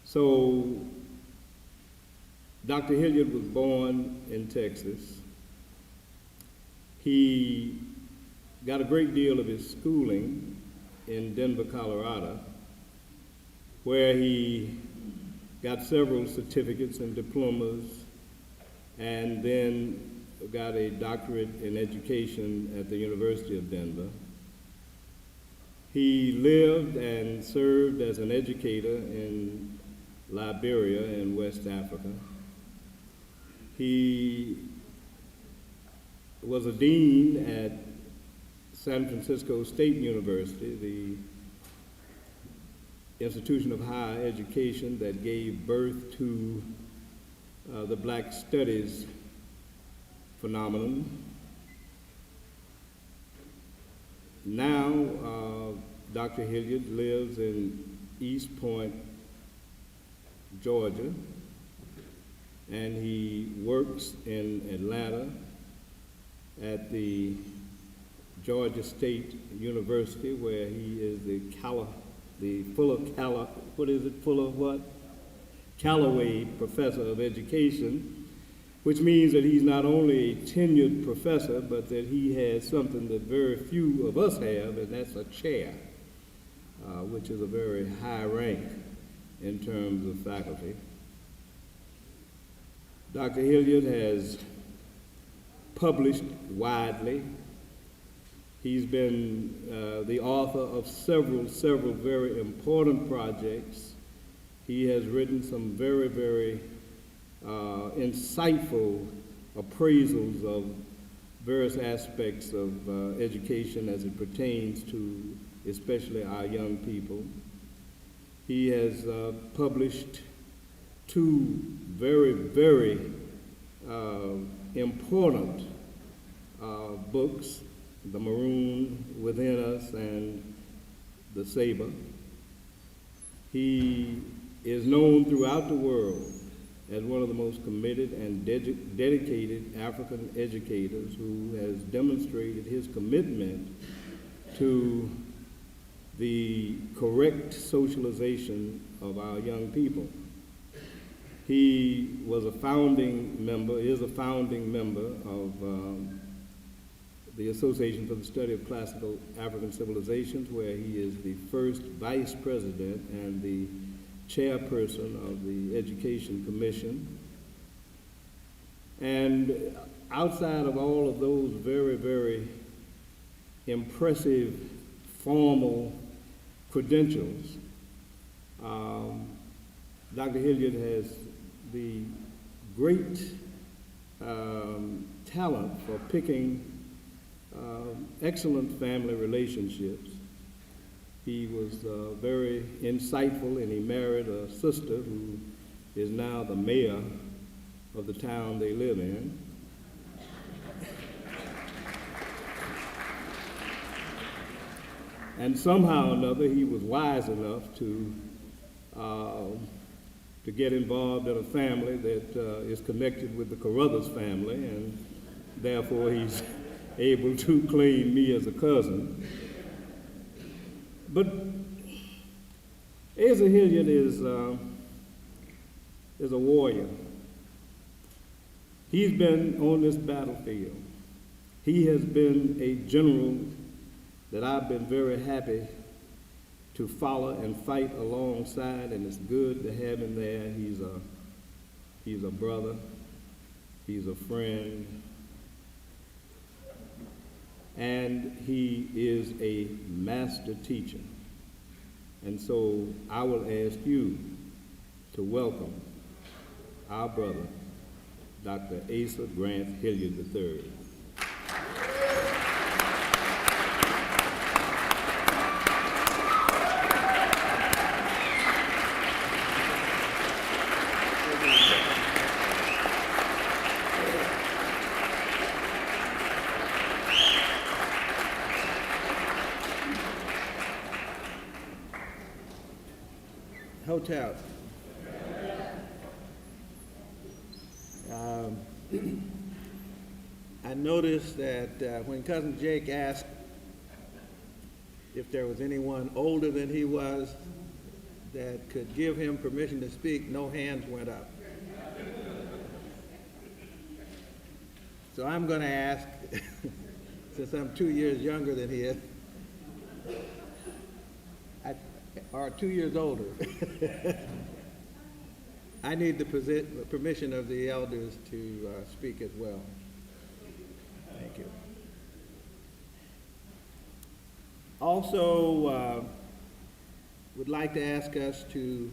So Dr. Hilliard was born in Texas. He got a great deal of his schooling in Denver, Colorado, where he got several certificates and diplomas, and then got a doctorate in education at the University of Denver. He lived and served as an educator in Liberia in West Africa. He was a dean at San Francisco State University, the institution of higher education that gave birth to the Black Studies phenomenon. Now, Dr. Hilliard lives in East Point, Georgia, and he works in Atlanta at the Georgia State University, where he is the Callaway Professor of Education, which means that he's not only a tenured professor, but that he has something that very few of us have, and that's a chair, which is a very high rank in terms of faculty. Dr. Hilliard has published widely. He's been the author of several very important projects. He has written some very, very insightful appraisals of various aspects of education as it pertains to especially our young people. He has published two very, very important books, The Maroon Within Us and The Saber. He is known throughout the world as one of the most committed and dedicated African educators who has demonstrated his commitment to the correct socialization of our young people. He was a founding member, is a founding member of the Association for the Study of Classical African Civilizations, where he is the first vice president and the chairperson of the Education Commission. And outside of all of those very, very impressive formal credentials, Dr. Hilliard has the great talent for picking excellent family relationships. He was very insightful, and he married a sister who is now the mayor of the town they live in. And somehow or another, he was wise enough to get involved in a family that is connected with the Carruthers family, and therefore he's able to claim me as a cousin. But Asa Hilliard is a warrior. He's been on this battlefield. He has been a general that I've been very happy to follow and fight alongside, and it's good to have him there. He's a brother, he's a friend, and he is a master teacher. And so I will ask you to welcome our brother, Dr. Asa Grant Hilliard III. Hotel. I noticed that when Cousin Jake asked if there was anyone older than he was, that could give him permission to speak, no hands went up. So I'm going to ask, since I'm 2 years younger than he is, or 2 years older, I need the permission of the elders to speak as well. Thank you. Also, would like to ask us to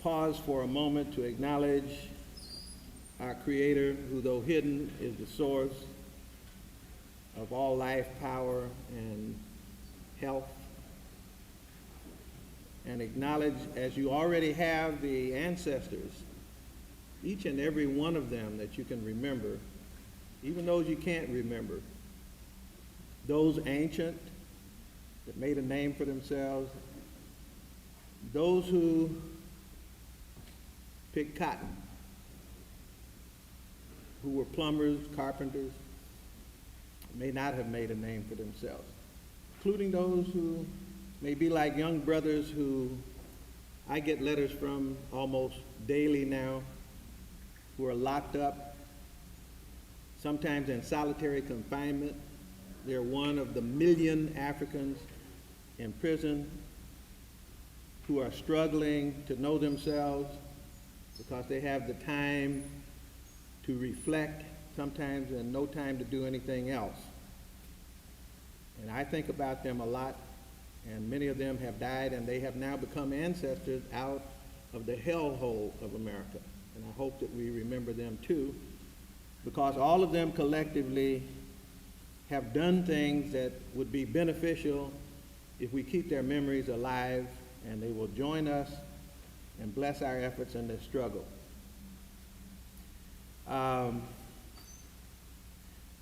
pause for a moment to acknowledge our Creator, who, though hidden, is the source of all life, power, and health. And acknowledge, as you already have, the ancestors, each and every one of them that you can remember, even those you can't remember, those ancient that made a name for themselves, those who picked cotton, who were plumbers, carpenters, may not have made a name for themselves, including those who may be like young brothers who I get letters from almost daily now, who are locked up, sometimes in solitary confinement. They're one of the 1 million Africans in prison who are struggling to know themselves because they have the time to reflect sometimes and no time to do anything else. And I think about them a lot, and many of them have died, and they have now become ancestors out of the hellhole of America. And I hope that we remember them too, because all of them collectively have done things that would be beneficial if we keep their memories alive, and they will join us and bless our efforts in this struggle. I'm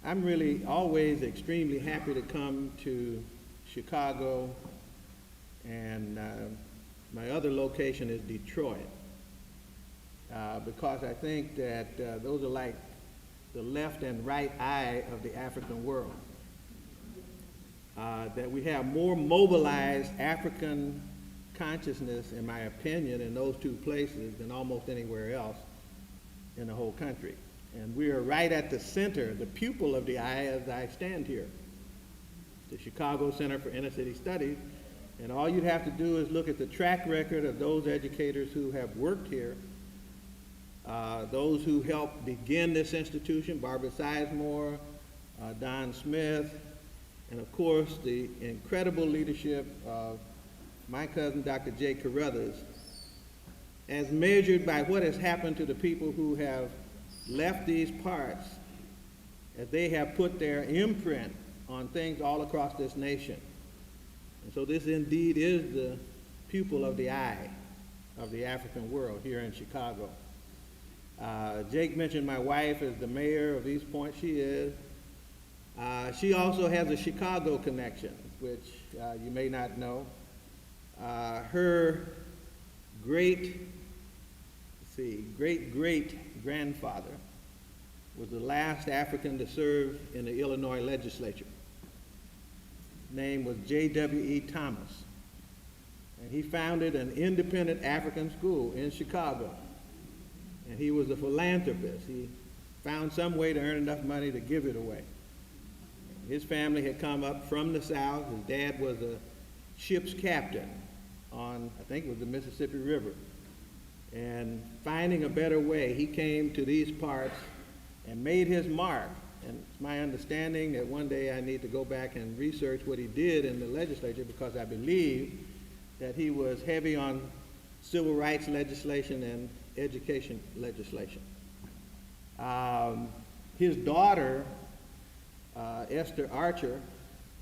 really always extremely happy to come to Chicago, and my other location is Detroit, because I think that those are like the left and right eye of the African world. That we have more mobilized African consciousness, in my opinion, in those two places than almost anywhere else in the whole country. And we are right at the center, the pupil of the eye, as I stand here, the Chicago Center for Inner City Studies. And all you have to do is look at the track record of those educators who have worked here, those who helped begin this institution, Barbara Sizemore, Don Smith, and of course the incredible leadership of my cousin, Dr. J. Carruthers, as measured by what has happened to the people who have left these parts, as they have put their imprint on things all across this nation. And so this indeed is the pupil of the eye of the African world here in Chicago. Jake mentioned my wife as the mayor of East Point. She is. She also has a Chicago connection, which you may not know. Her great-great-grandfather was the last African to serve in the Illinois legislature. His name was J.W.E. Thomas. And he founded an independent African school in Chicago. And he was a philanthropist. He found some way to earn enough money to give it away. His family had come up from the South. His dad was a ship's captain on, I think it was the Mississippi River. And finding a better way, he came to these parts and made his mark. And it's my understanding that one day I need to go back and research what he did in the legislature, because I believe that he was heavy on civil rights legislation and education legislation. His daughter, Esther Archer,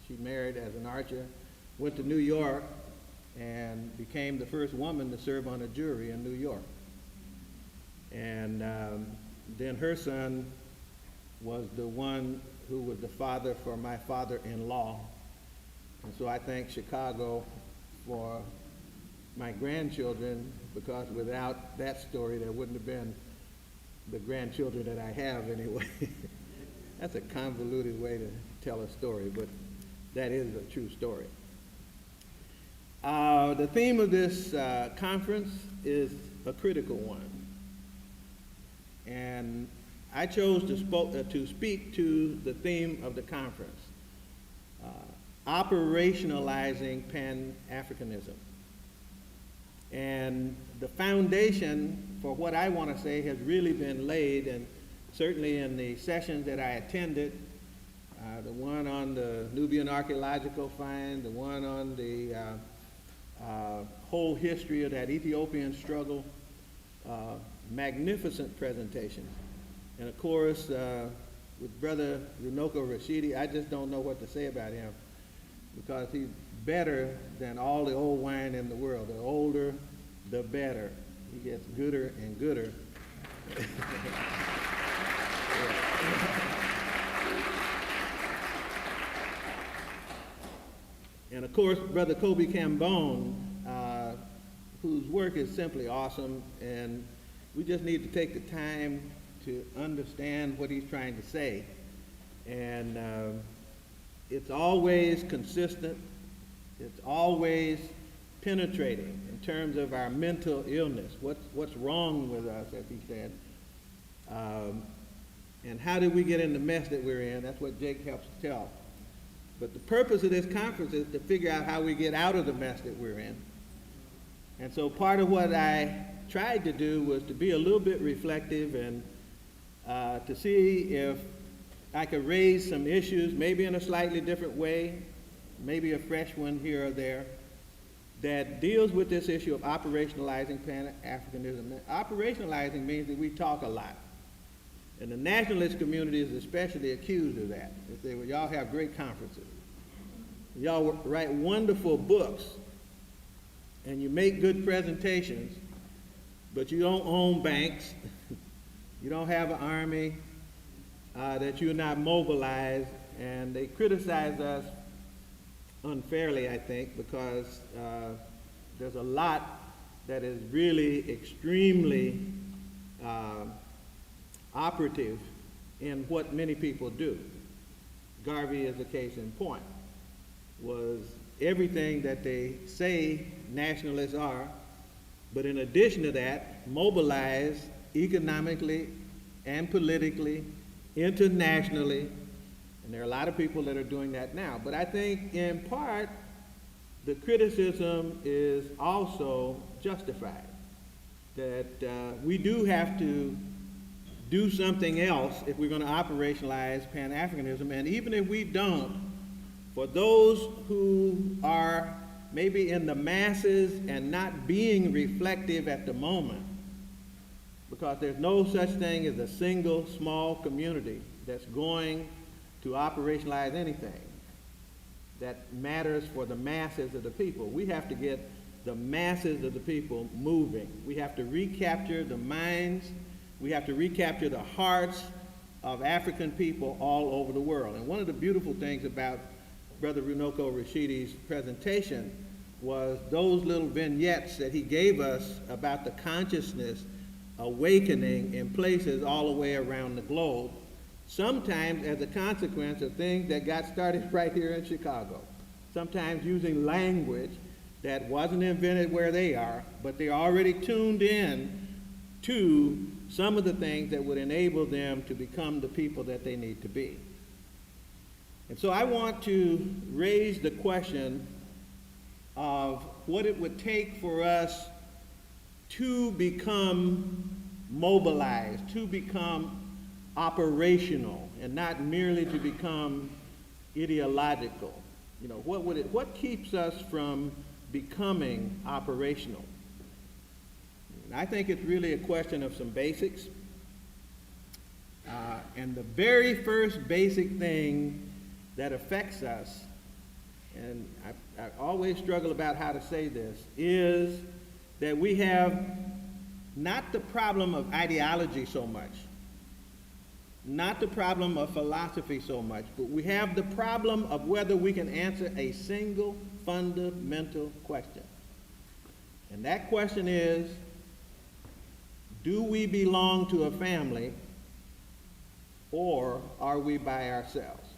she married as an Archer, went to New York and became the first woman to serve on a jury in New York. And then her son was the one who was the father for my father-in-law. And so I thank Chicago for my grandchildren, because without that story, there wouldn't have been the grandchildren that I have anyway. That's a convoluted way to tell a story, but that is a true story. The theme of this conference is a critical one. And I chose to speak to the theme of the conference, operationalizing Pan-Africanism. And the foundation for what I want to say has really been laid, and certainly in the sessions that I attended, the one on the Nubian archaeological find, the one on the whole history of that Ethiopian struggle, magnificent presentations. And of course, with Brother Runoko Rashidi, I just don't know what to say about him, because he's better than all the old wine in the world. The older, the better. He gets gooder and gooder. And of course, Brother Kobe Cambone, whose work is simply awesome, and we just need to take the time to understand what he's trying to say. And it's always consistent, it's always penetrating in terms of our mental illness, what's wrong with us, as he said, and how did we get in the mess that we're in. That's what Jake helps tell. But the purpose of this conference is to figure out how we get out of the mess that we're in. And so part of what I tried to do was to be a little bit reflective and to see if I could raise some issues, maybe in a slightly different way, maybe a fresh one here or there, that deals with this issue of operationalizing Pan-Africanism. Operationalizing means that we talk a lot. And the nationalist community is especially accused of that. They say, well, y'all have great conferences. Y'all write wonderful books, and you make good presentations, but you don't own banks, you don't have an army, that you're not mobilized, and they criticize us unfairly, I think, because there's a lot that is really extremely operative in what many people do. Garvey is a case in point, was everything that they say nationalists are, but in addition to that, mobilize economically and politically, internationally, and there are a lot of people that are doing that now. But I think in part, the criticism is also justified, that we do have to do something else if we're going to operationalize Pan-Africanism. And even if we don't, for those who are maybe in the masses and not being reflective at the moment, because there's no such thing as a single small community that's going to operationalize anything that matters for the masses of the people. We have to get the masses of the people moving. We have to recapture the minds, we have to recapture the hearts of African people all over the world. And one of the beautiful things about Brother Runoko Rashidi's presentation was those little vignettes that he gave us about the consciousness awakening in places all the way around the globe, sometimes as a consequence of things that got started right here in Chicago, sometimes using language that wasn't invented where they are, but they're already tuned in to some of the things that would enable them to become the people that they need to be. And so I want to raise the question of what it would take for us to become mobilized, to become operational, and not merely to become ideological. You know, what keeps us from becoming operational? And I think it's really a question of some basics. And the very first basic thing that affects us, and I always struggle about how to say this, is that we have not the problem of ideology so much, not the problem of philosophy so much, but we have the problem of whether we can answer a single fundamental question. And that question is, do we belong to a family, or are we by ourselves?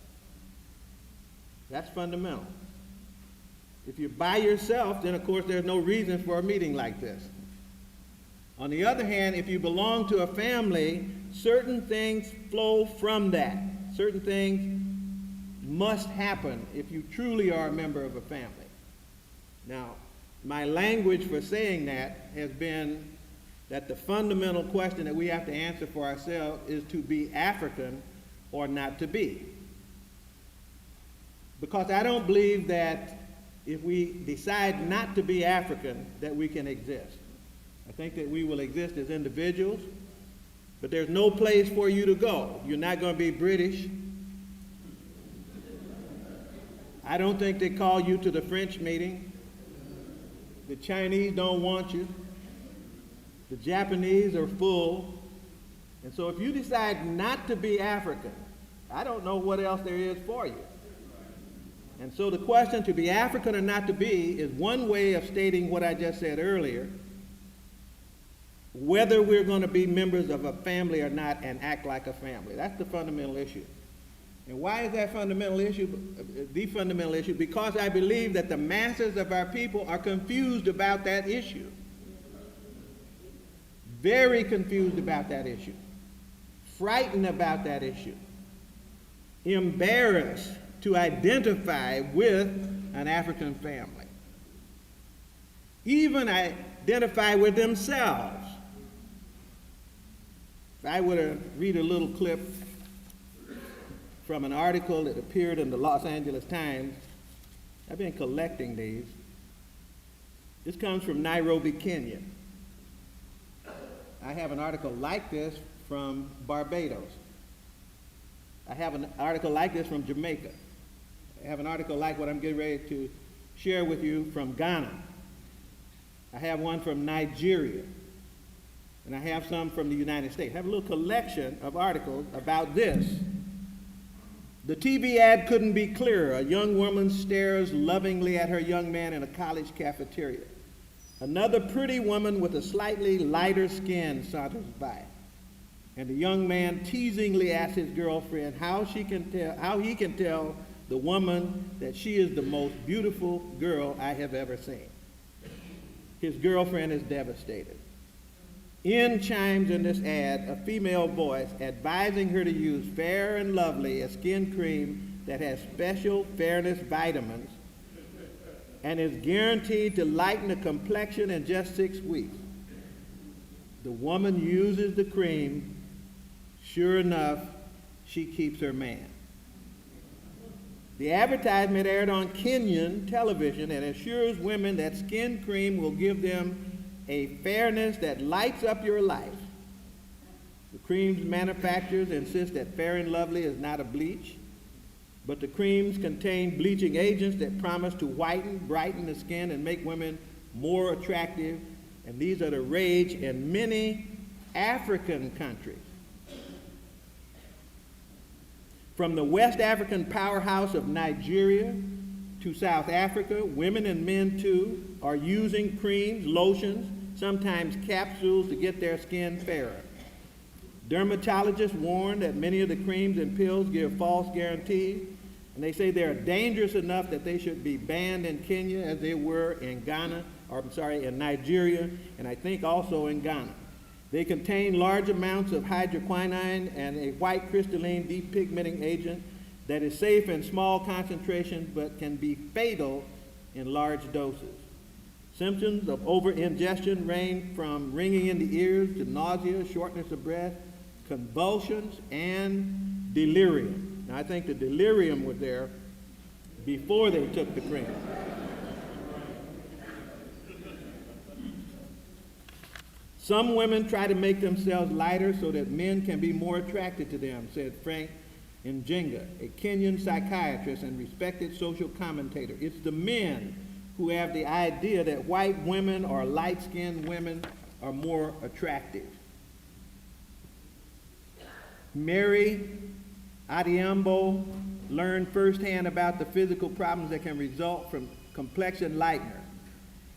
That's fundamental. If you're by yourself, then of course there's no reason for a meeting like this. On the other hand, if you belong to a family, certain things flow from that. Certain things must happen if you truly are a member of a family. Now, my language for saying that has been that the fundamental question that we have to answer for ourselves is to be African or not to be. Because I don't believe that if we decide not to be African, that we can exist. I think that we will exist as individuals, but there's no place for you to go. You're not going to be British. I don't think they call you to the French meeting. The Chinese don't want you. The Japanese are full. And so if you decide not to be African, I don't know what else there is for you. And so the question to be African or not to be is one way of stating what I just said earlier, whether we're going to be members of a family or not and act like a family. That's the fundamental issue. And why is that fundamental issue the fundamental issue? Because I believe that the masses of our people are confused about that issue. Very confused about that issue. Frightened about that issue. Embarrassed to identify with an African family. Even identify with themselves. If I were to read a little clip from an article that appeared in the Los Angeles Times, I've been collecting these. This comes from Nairobi, Kenya. I have an article like this from Barbados. I have an article like this from Jamaica. I have an article like what I'm getting ready to share with you from Ghana. I have one from Nigeria. And I have some from the United States. I have a little collection of articles about this. The TV ad couldn't be clearer. A young woman stares lovingly at her young man in a college cafeteria. Another pretty woman with a slightly lighter skin saunters by. And the young man teasingly asks his girlfriend how he can tell the woman that she is the most beautiful girl I have ever seen. His girlfriend is devastated. In chimes in this ad a female voice advising her to use Fair and Lovely, a skin cream that has special fairness vitamins and is guaranteed to lighten the complexion in just 6 weeks. The woman uses the cream. Sure enough, she keeps her man. The advertisement aired on Kenyan television and assures women that skin cream will give them a fairness that lights up your life. The cream's manufacturers insist that Fair and Lovely is not a bleach, but the creams contain bleaching agents that promise to whiten, brighten the skin, and make women more attractive. And these are the rage in many African countries. From the West African powerhouse of Nigeria to South Africa, women and men too are using creams, lotions, sometimes capsules to get their skin fairer. Dermatologists warn that many of the creams and pills give false guarantees, and they say they are dangerous enough that they should be banned in Kenya as they were in in Nigeria, and I think also in Ghana. They contain large amounts of hydroquinone and a white crystalline depigmenting agent that is safe in small concentrations but can be fatal in large doses. Symptoms of over-ingestion range from ringing in the ears to nausea, shortness of breath, convulsions, and delirium. Now, I think the delirium was there before they took the cream. Some women try to make themselves lighter so that men can be more attracted to them, said Frank Njinga, a Kenyan psychiatrist and respected social commentator. It's the men who have the idea that white women or light-skinned women are more attractive. Mary Adiambo learned firsthand about the physical problems that can result from complexion lightener.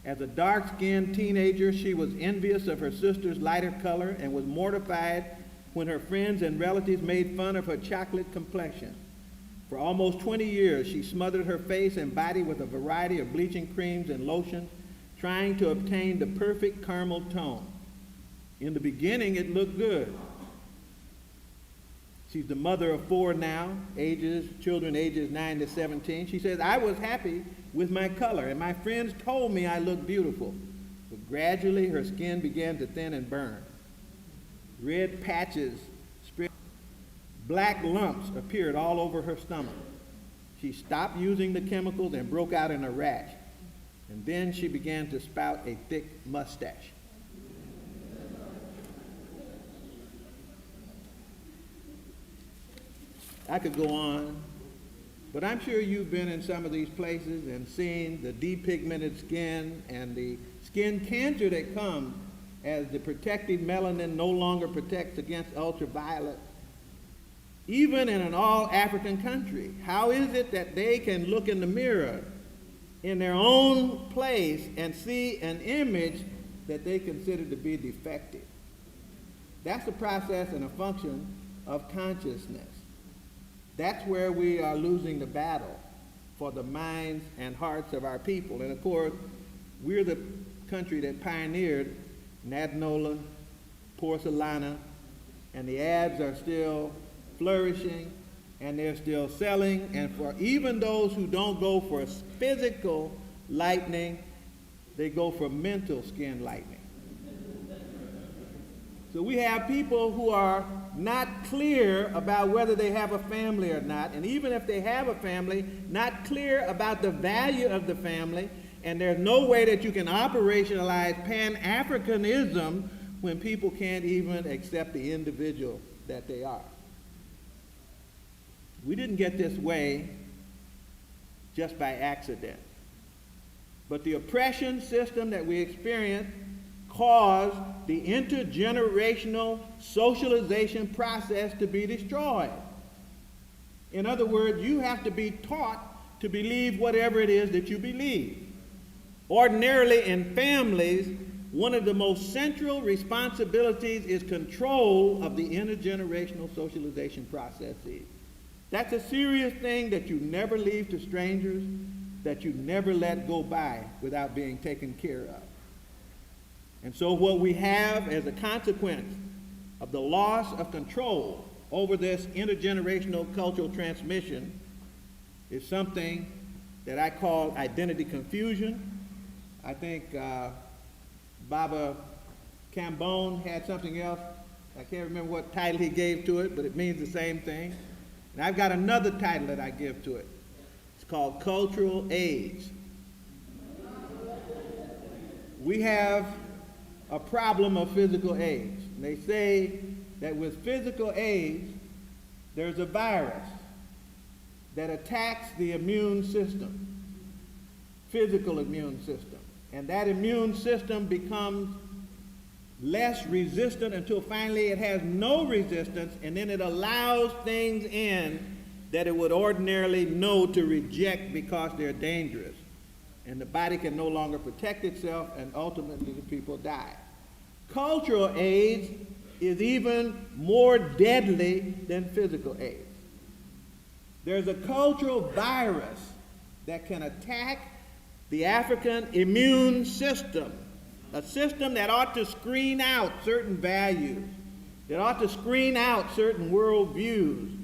As a dark-skinned teenager, she was envious of her sister's lighter color and was mortified when her friends and relatives made fun of her chocolate complexion. For almost 20 years, she smothered her face and body with a variety of bleaching creams and lotions, trying to obtain the perfect caramel tone. In the beginning, it looked good. She's the mother of 4 now, children ages 9 to 17. She says, I was happy with my color, and my friends told me I looked beautiful. But gradually, her skin began to thin and burn. Red patches spread. Black lumps appeared all over her stomach. She stopped using the chemicals and broke out in a rash. And then she began to spout a thick mustache. I could go on, but I'm sure you've been in some of these places and seen the depigmented skin and the skin cancer that comes as the protective melanin no longer protects against ultraviolet. Even in an all-African country, how is it that they can look in the mirror in their own place and see an image that they consider to be defective? That's a process and a function of consciousness. That's where we are losing the battle for the minds and hearts of our people. And of course, we're the country that pioneered Nadnola, porcelana, and the ads are still flourishing and they're still selling. And for even those who don't go for physical lightening, they go for mental skin lightening. So we have people who are not clear about whether they have a family or not, and even if they have a family, not clear about the value of the family, and there's no way that you can operationalize Pan-Africanism when people can't even accept the individual that they are. We didn't get this way just by accident, but the oppression system that we experience caused the intergenerational socialization process to be destroyed. In other words, you have to be taught to believe whatever it is that you believe. Ordinarily in families, one of the most central responsibilities is control of the intergenerational socialization processes. That's a serious thing that you never leave to strangers, that you never let go by without being taken care of. And so what we have as a consequence of the loss of control over this intergenerational cultural transmission is something that I call identity confusion. I think Baba Cambone had something else. I can't remember what title he gave to it, but it means the same thing. And I've got another title that I give to it. It's called cultural AIDS. We have a problem of physical AIDS. And they say that with physical AIDS, there's a virus that attacks the immune system, physical immune system. And that immune system becomes less resistant until finally it has no resistance, and then it allows things in that it would ordinarily know to reject because they're dangerous. And the body can no longer protect itself, and ultimately the people die. Cultural AIDS is even more deadly than physical AIDS. There's a cultural virus that can attack the African immune system, a system that ought to screen out certain values, that ought to screen out certain worldviews,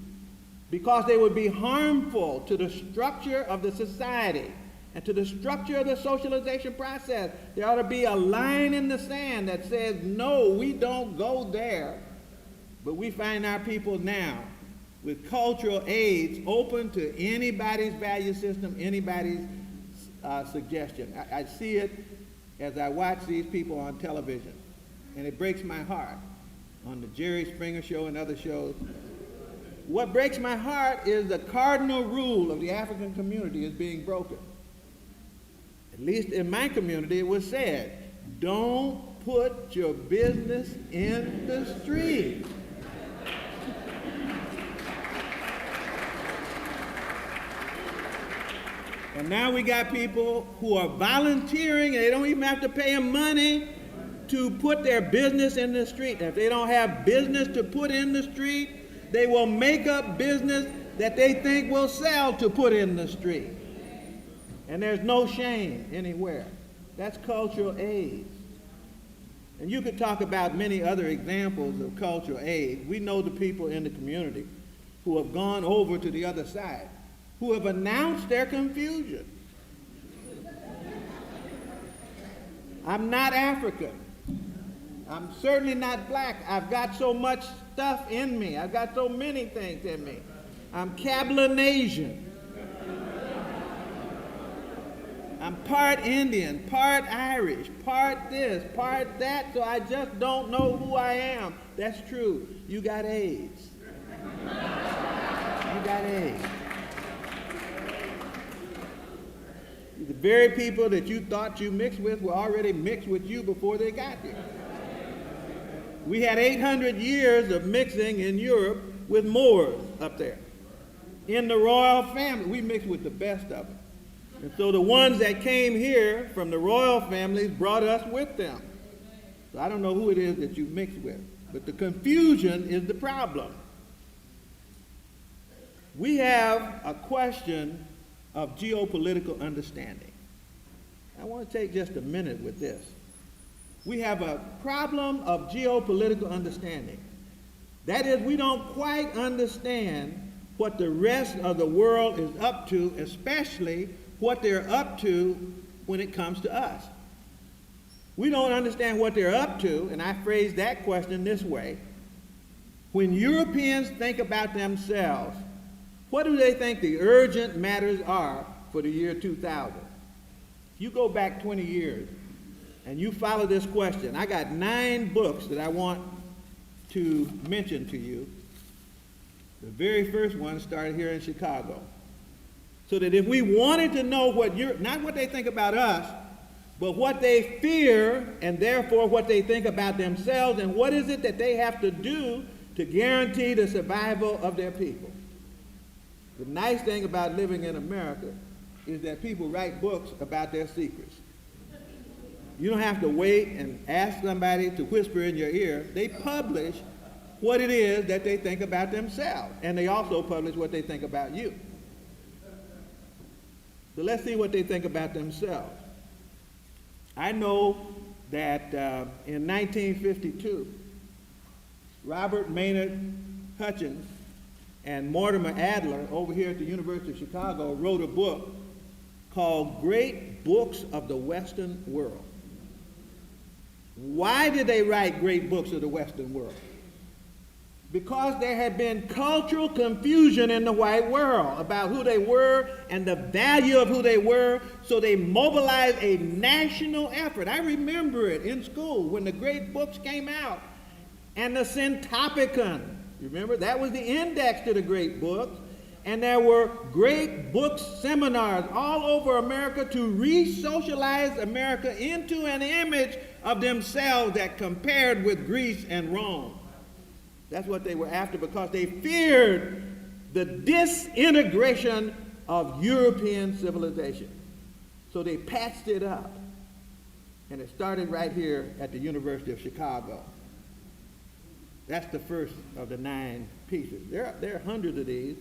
because they would be harmful to the structure of the society and to the structure of the socialization process. There ought to be a line in the sand that says, no, we don't go there. But we find our people now with cultural AIDS open to anybody's value system, anybody's suggestion. I see it as I watch these people on television, and it breaks my heart on the Jerry Springer show and other shows. What breaks my heart is the cardinal rule of the African community is being broken. At least in my community, it was said, don't put your business in the street. And now we got people who are volunteering, and they don't even have to pay them money to put their business in the street. If they don't have business to put in the street, they will make up business that they think will sell to put in the street. And there's no shame anywhere. That's cultural AIDS. And you could talk about many other examples of cultural AIDS. We know the people in the community who have gone over to the other side, who have announced their confusion. I'm not African. I'm certainly not black. I've got so much stuff in me. I've got so many things in me. I'm Cablinasian. I'm part Indian, part Irish, part this, part that, so I just don't know who I am. That's true. You got AIDS. You got AIDS. The very people that you thought you mixed with were already mixed with you before they got here. We had 800 years of mixing in Europe with Moors up there. In the royal family, we mixed with the best of them. And so the ones that came here from the royal families brought us with them. So I don't know who it is that you mixed with, but the confusion is the problem. We have a question of geopolitical understanding. I want to take just a minute with this. We have a problem of geopolitical understanding. That is, we don't quite understand what the rest of the world is up to, especially what they're up to when it comes to us. We don't understand what they're up to, and I phrase that question this way. When Europeans think about themselves, what do they think the urgent matters are for the year 2000? If you go back 20 years and you follow this question, I got 9 books that I want to mention to you. The very first one started here in Chicago. So that if we wanted to know not what they think about us, but what they fear and therefore what they think about themselves and what is it that they have to do to guarantee the survival of their people. The nice thing about living in America is that people write books about their secrets. You don't have to wait and ask somebody to whisper in your ear. They publish what it is that they think about themselves, and they also publish what they think about you. So let's see what they think about themselves. I know that in 1952, Robert Maynard Hutchins and Mortimer Adler over here at the University of Chicago wrote a book called Great Books of the Western World. Why did they write Great Books of the Western World? Because there had been cultural confusion in the white world about who they were and the value of who they were, so they mobilized a national effort. I remember it in school when the great books came out, and the Centopicon, remember, that was the index to the great books, and there were great book seminars all over America to re-socialize America into an image of themselves that compared with Greece and Rome. That's what they were after, because they feared the disintegration of European civilization. So they patched it up. And it started right here at the University of Chicago. That's the first of the 9 pieces. There are hundreds of these,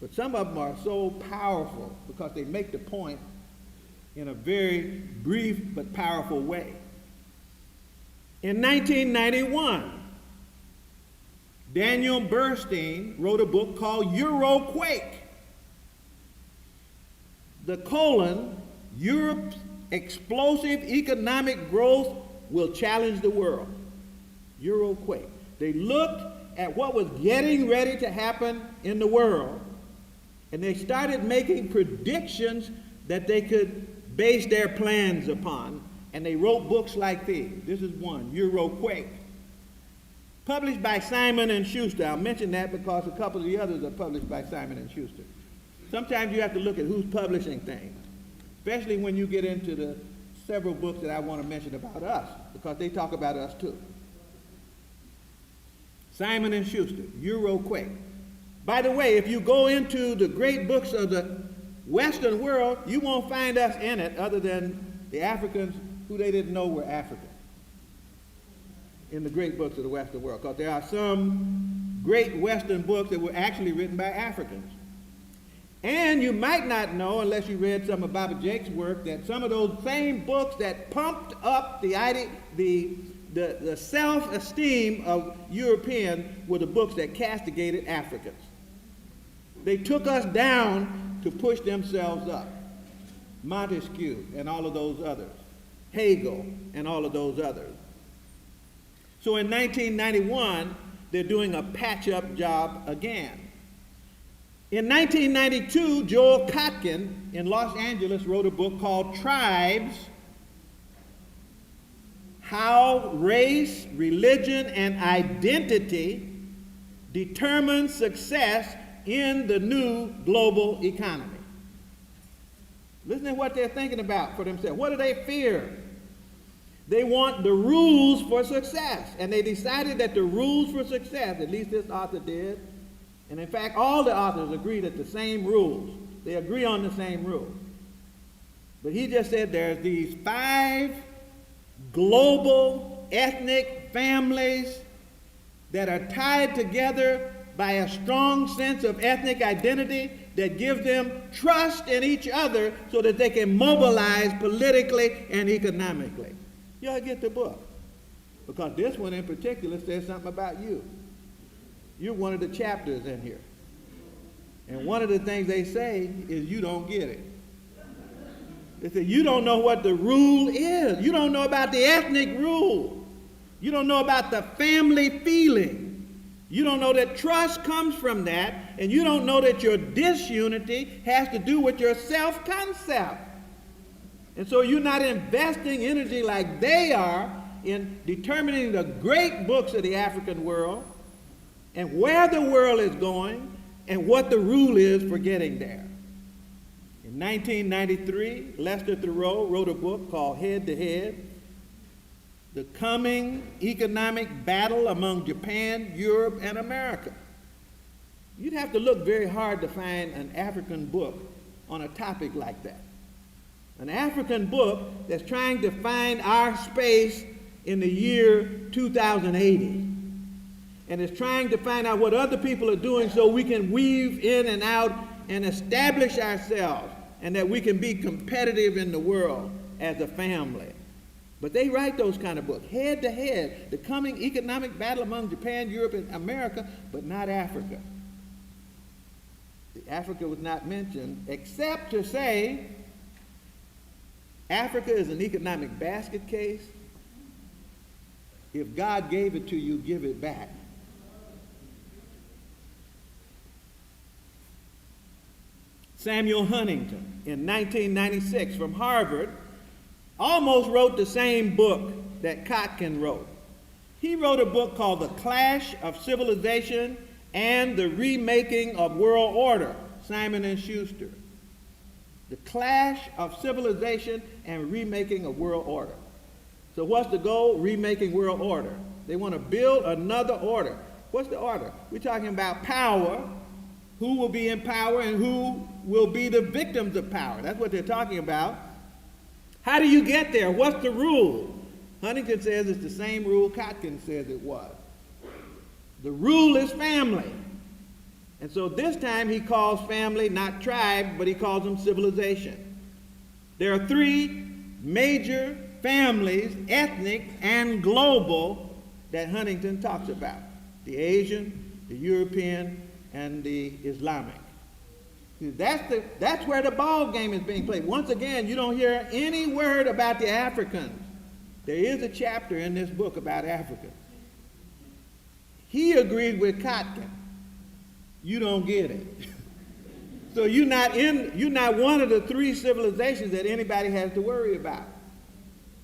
but some of them are so powerful because they make the point in a very brief but powerful way. In 1991, Daniel Bernstein wrote a book called Euroquake. Europe's explosive economic growth will challenge the world. Euroquake. They looked at what was getting ready to happen in the world, and they started making predictions that they could base their plans upon, and they wrote books like these. This is one, Euroquake. Published by Simon & Schuster. I'll mention that because a couple of the others are published by Simon & Schuster. Sometimes you have to look at who's publishing things, especially when you get into the several books that I want to mention about us, because they talk about us too. Simon & Schuster, Euroquake. By the way, if you go into the great books of the Western world, you won't find us in it other than the Africans who they didn't know were African in the great books of the Western world, because there are some great Western books that were actually written by Africans. And you might not know, unless you read some of Baba Jake's work, that some of those same books that pumped up the self-esteem of Europeans were the books that castigated Africans. They took us down to push themselves up. Montesquieu and all of those others. Hegel and all of those others. So in 1991, they're doing a patch-up job again. In 1992, Joel Kotkin in Los Angeles wrote a book called Tribes: How Race, Religion, and Identity Determine Success in the New Global Economy. Listen to what they're thinking about for themselves. What do they fear? They want the rules for success. And they decided that the rules for success, at least this author did, and in fact all the authors agree that the same rules, they agree on the same rules. But he just said there's these 5 global ethnic families that are tied together by a strong sense of ethnic identity that gives them trust in each other so that they can mobilize politically and economically. You ought to get the book, because this one in particular says something about you. You're one of the chapters in here. And one of the things they say is you don't get it. They say you don't know what the rule is. You don't know about the ethnic rule. You don't know about the family feeling. You don't know that trust comes from that, and you don't know that your disunity has to do with your self-concept. And so you're not investing energy like they are in determining the great books of the African world and where the world is going and what the rule is for getting there. In 1993, Lester Thoreau wrote a book called Head to Head: The Coming Economic Battle Among Japan, Europe, and America. You'd have to look very hard to find an African book on a topic like that. An African book that's trying to find our space in the year 2080. And is trying to find out what other people are doing so we can weave in and out and establish ourselves, and that we can be competitive in the world as a family. But they write those kind of books, Head to Head, the coming economic battle among Japan, Europe, and America, but not Africa. Africa was not mentioned, except to say Africa is an economic basket case. If God gave it to you, give it back. Samuel Huntington, in 1996, from Harvard, almost wrote the same book that Kotkin wrote. He wrote a book called The Clash of Civilization and the Remaking of World Order, Simon & Schuster. The Clash of Civilization and Remaking of World Order. So what's the goal? Remaking world order. They want to build another order. What's the order? We're talking about power, who will be in power and who will be the victims of power. That's what they're talking about. How do you get there? What's the rule? Huntington says it's the same rule Kotkin says it was. The rule is family. And so this time he calls family not tribe, but he calls them civilization. There are 3 major families, ethnic and global, that Huntington talks about: the Asian, the European, and the Islamic. That's where the ball game is being played. Once again, you don't hear any word about the Africans. There is a chapter in this book about Africans. He agreed with Kotkin. You don't get it. So you're not one of the 3 civilizations that anybody has to worry about.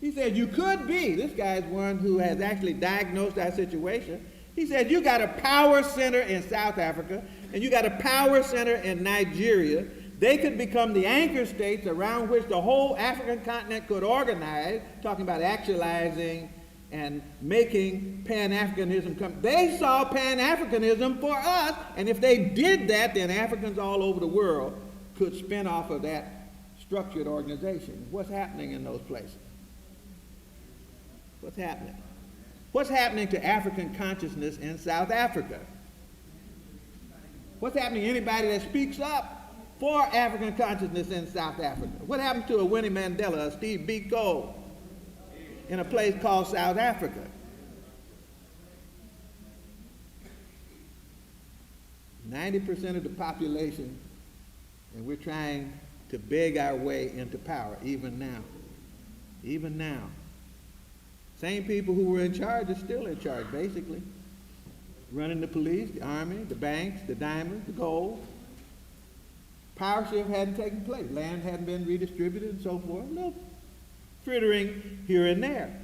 He said you could be. This guy's one who has actually diagnosed our situation. He said you got a power center in South Africa and you got a power center in Nigeria. They could become the anchor states around which the whole African continent could organize, talking about actualizing and making Pan-Africanism come. They saw Pan-Africanism for us, and if they did that, then Africans all over the world could spin off of that structured organization. What's happening in those places? What's happening? What's happening to African consciousness in South Africa? What's happening to anybody that speaks up for African consciousness in South Africa? What happened to a Winnie Mandela, a Steve Biko, in a place called South Africa? 90% of the population, and we're trying to beg our way into power, even now. Even now. Same people who were in charge are still in charge, basically. Running the police, the army, the banks, the diamonds, the gold. Power shift hadn't taken place. Land hadn't been redistributed and so forth. No frittering here and there.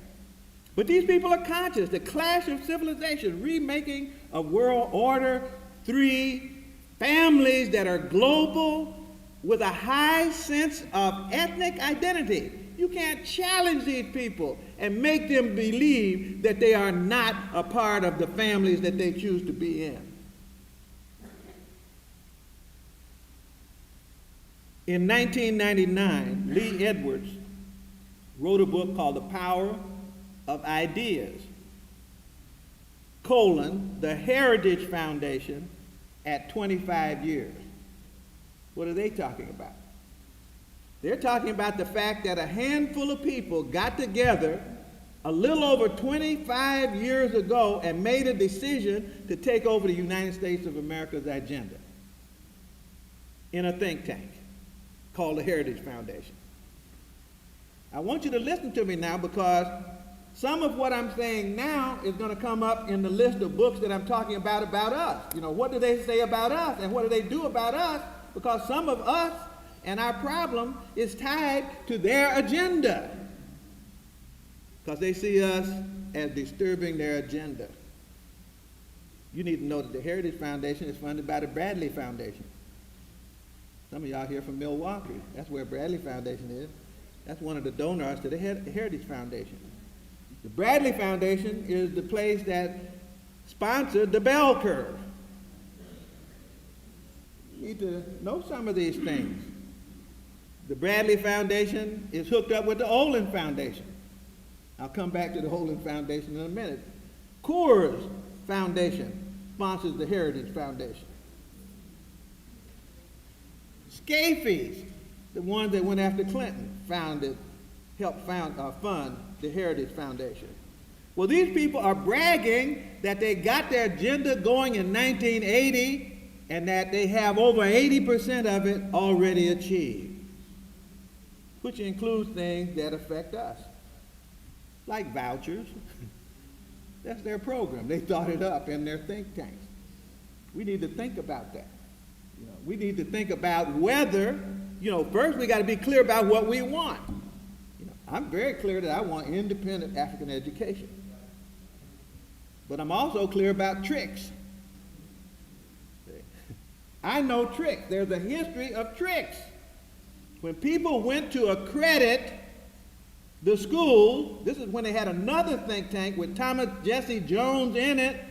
But these people are conscious. The clash of civilization, remaking a world order, 3 families that are global with a high sense of ethnic identity. You can't challenge these people and make them believe that they are not a part of the families that they choose to be in. In 1999, Lee Edwards wrote a book called The Power of Ideas, the Heritage Foundation at 25 years. What are they talking about? They're talking about the fact that a handful of people got together a little over 25 years ago and made a decision to take over the United States of America's agenda in a think tank called the Heritage Foundation. I want you to listen to me now, because some of what I'm saying now is going to come up in the list of books that I'm talking about us. You know, what do they say about us and what do they do about us? Because some of us and our problem is tied to their agenda, because they see us as disturbing their agenda. You need to know that the Heritage Foundation is funded by the Bradley Foundation. Some of y'all here from Milwaukee. That's where Bradley Foundation is. That's one of the donors to the Heritage Foundation. The Bradley Foundation is the place that sponsored the bell curve. You need to know some of these things. The Bradley Foundation is hooked up with the Olin Foundation. I'll come back to the Olin Foundation in a minute. Coors Foundation sponsors the Heritage Foundation. Scafe's, the ones that went after Clinton, helped fund the Heritage Foundation. Well, these people are bragging that they got their agenda going in 1980 and that they have over 80% of it already achieved, which includes things that affect us, like vouchers. That's their program. They thought it up in their think tanks. We need to think about that. You know, we need to think about whether, first we got to be clear about what we want. I'm very clear that I want independent African education. But I'm also clear about tricks. I know tricks. There's a history of tricks. When people went to accredit the school, this is when they had another think tank with Thomas Jesse Jones in it,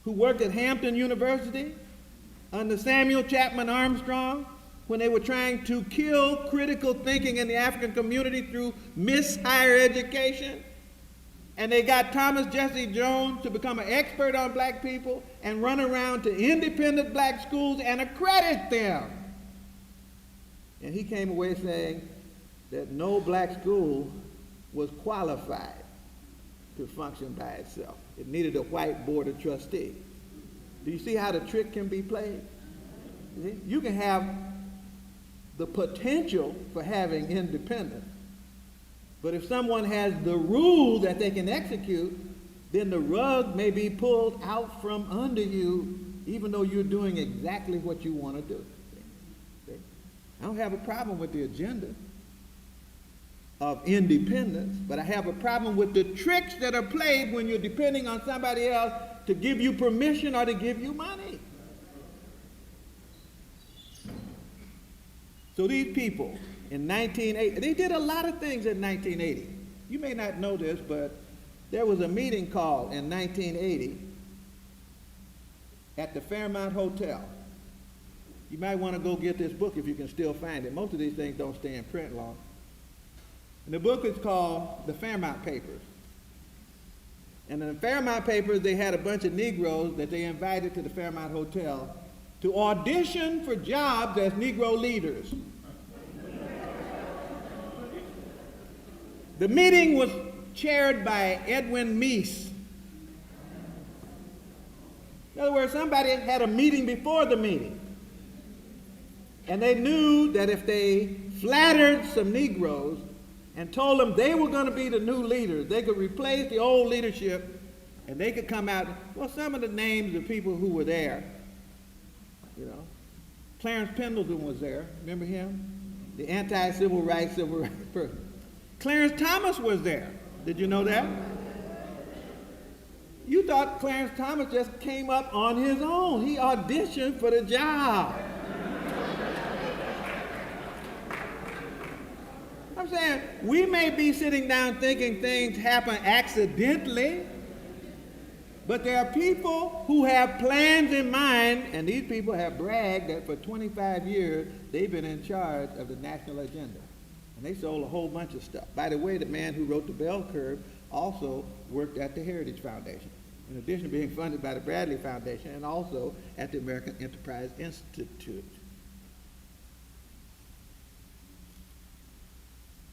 who worked at Hampton University under Samuel Chapman Armstrong, when they were trying to kill critical thinking in the African community through higher education. And they got Thomas Jesse Jones to become an expert on black people and run around to independent black schools and accredit them. And he came away saying that no black school was qualified to function by itself. It needed a white board of trustees. Do you see how the trick can be played? You can have the potential for having independence, but if someone has the rules that they can execute, then the rug may be pulled out from under you, even though you're doing exactly what you want to do. I don't have a problem with the agenda of independence, but I have a problem with the tricks that are played when you're depending on somebody else to give you permission or to give you money. So these people in 1980, they did a lot of things in 1980. You may not know this, but there was a meeting called in 1980 at the Fairmont Hotel. You might want to go get this book if you can still find it. Most of these things don't stay in print long. And the book is called The Fairmont Papers. And in the Fairmont Papers, they had a bunch of Negroes that they invited to the Fairmont Hotel to audition for jobs as Negro leaders. The meeting was chaired by Edwin Meese. In other words, somebody had a meeting before the meeting. And they knew that if they flattered some Negroes and told them they were going to be the new leaders, they could replace the old leadership, and they could come out. Well, some of the names of people who were there, you know, Clarence Pendleton was there. Remember him? The anti-civil rights person. Clarence Thomas was there. Did you know that? You thought Clarence Thomas just came up on his own. He auditioned for the job. I'm saying, we may be sitting down thinking things happen accidentally, but there are people who have plans in mind, and these people have bragged that for 25 years, they've been in charge of the national agenda. And they sold a whole bunch of stuff. By the way, the man who wrote the bell curve also worked at the Heritage Foundation, in addition to being funded by the Bradley Foundation and also at the American Enterprise Institute.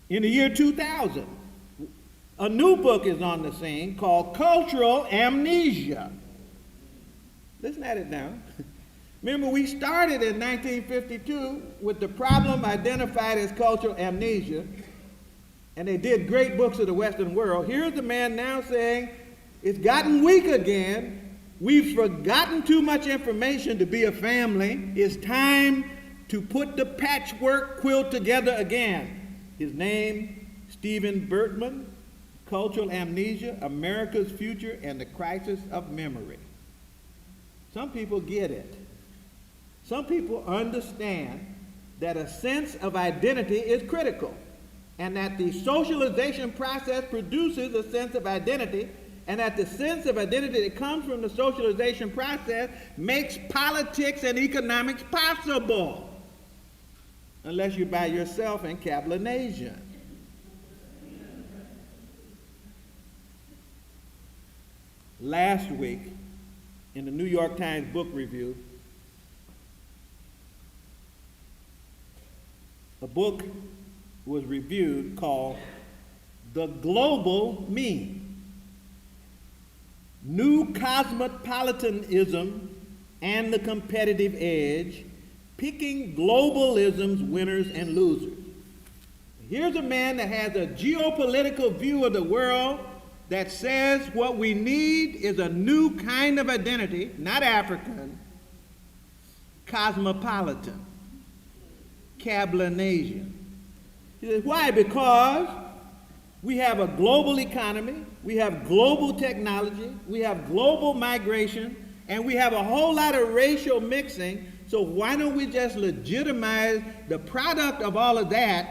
In the year 2000, a new book is on the scene called Cultural Amnesia. Listen at it now. Remember, we started in 1952 with the problem identified as cultural amnesia, and they did great books of the Western world. Here's the man now saying, it's gotten weak again. We've forgotten too much information to be a family. It's time to put the patchwork quilt together again. His name, Stephen Bertman, Cultural Amnesia, America's Future and the Crisis of Memory. Some people get it. Some people understand that a sense of identity is critical, and that the socialization process produces a sense of identity, and that the sense of identity that comes from the socialization process makes politics and economics possible, unless you're by yourself in Cablinasian. Last week, in the New York Times Book Review, a book was reviewed called The Global Mean: New Cosmopolitanism and the Competitive Edge, Picking Globalism's Winners and Losers. Here's a man that has a geopolitical view of the world that says what we need is a new kind of identity, not African, cosmopolitan, Cablinasian. He says, why? Because we have a global economy, we have global technology, we have global migration, and we have a whole lot of racial mixing. So why don't we just legitimize the product of all of that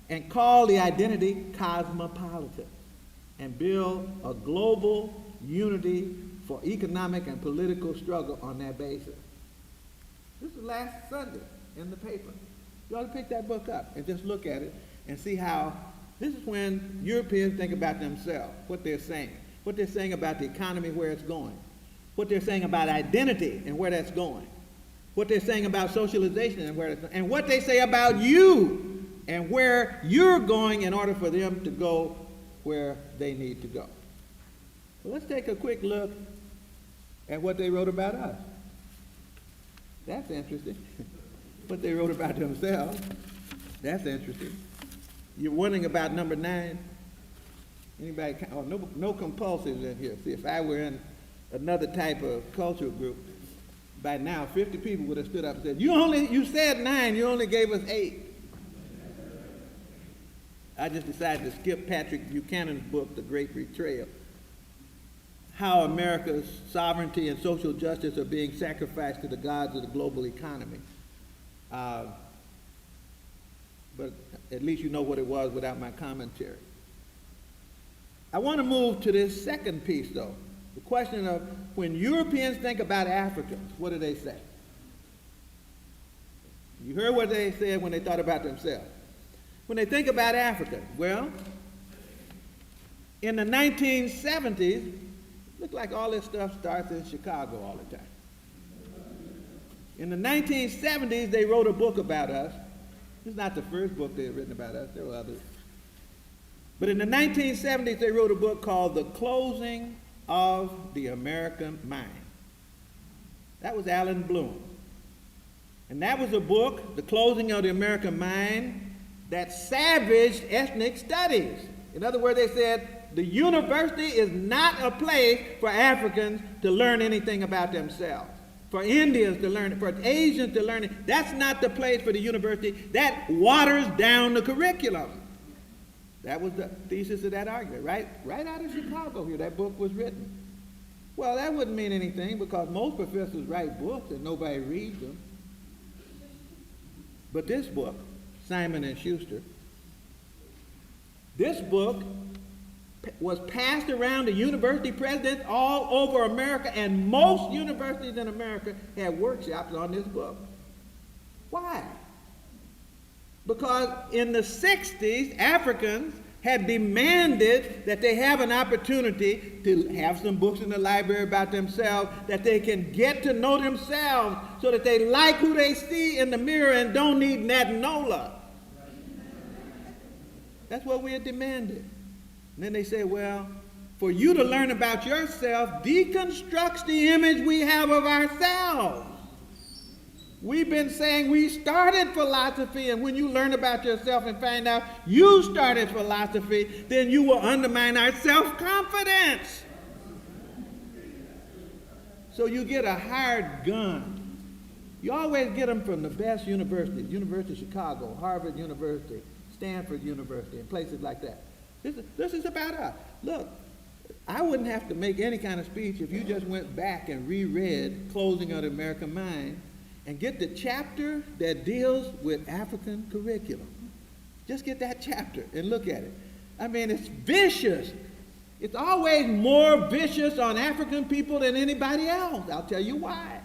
and call the identity cosmopolitan and build a global unity for economic and political struggle on that basis? This is last Sunday in the paper. You ought to pick that book up and just look at it and see how this is when Europeans think about themselves, what they're saying about the economy, where it's going, what they're saying about identity and where that's going, what they're saying about socialization and where it's going, and what they say about you and where you're going in order for them to go where they need to go. Well, let's take a quick look at what they wrote about us. That's interesting. What they wrote about themselves. That's interesting. You're wondering about number 9? Anybody? Oh, no compulsives in here. See, if I were in another type of cultural group, by now 50 people would have stood up and said, you said 9, you only gave us 8. I just decided to skip Patrick Buchanan's book, The Great Betrayal, how America's sovereignty and social justice are being sacrificed to the gods of the global economy. But at least you know what it was without my commentary. I want to move to this second piece, though. The question of when Europeans think about Africans, what do they say? You heard what they said when they thought about themselves. When they think about Africa, well, in the 1970s, looked like all this stuff starts in Chicago all the time. In the 1970s, they wrote a book about us. This is not the first book they've written about us. There were others. But in the 1970s, they wrote a book called The Closing of the American Mind. That was Alan Bloom. And that was a book, The Closing of the American Mind, that savaged ethnic studies. In other words, they said the university is not a place for Africans to learn anything about themselves, for Indians to learn it, for Asians to learn it. That's not the place for the university. That waters down the curriculum. That was the thesis of that argument, right out of Chicago here. That book was written. Well, that wouldn't mean anything because most professors write books and nobody reads them. But this book, Simon and Schuster, this book was passed around to university presidents all over America, and most universities in America had workshops on this book. Why? Because in the 60s, Africans had demanded that they have an opportunity to have some books in the library about themselves, that they can get to know themselves so that they like who they see in the mirror and don't need Nat Nola. That's what we had demanded. And then they say, well, for you to learn about yourself deconstructs the image we have of ourselves. We've been saying we started philosophy, and when you learn about yourself and find out you started philosophy, then you will undermine our self-confidence. So you get a hired gun. You always get them from the best universities, University of Chicago, Harvard University, Stanford University, and places like that. This is about us. Look, I wouldn't have to make any kind of speech if you just went back and reread Closing of the American Mind and get the chapter that deals with African curriculum. Just get that chapter and look at it. I mean, it's vicious. It's always more vicious on African people than anybody else. I'll tell you why.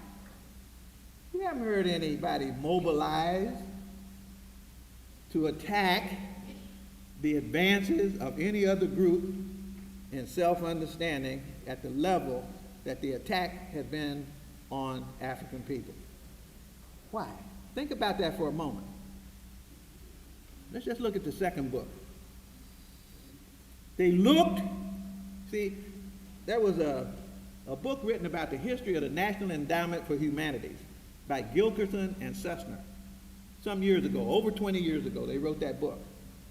You haven't heard anybody mobilize to attack the advances of any other group in self-understanding at the level that the attack has been on African people. Why? Think about that for a moment. Let's just look at the second book. They looked, see, there was a book written about the history of the National Endowment for Humanities by Gilkerson and Sussner. Some years ago, over 20 years ago, they wrote that book.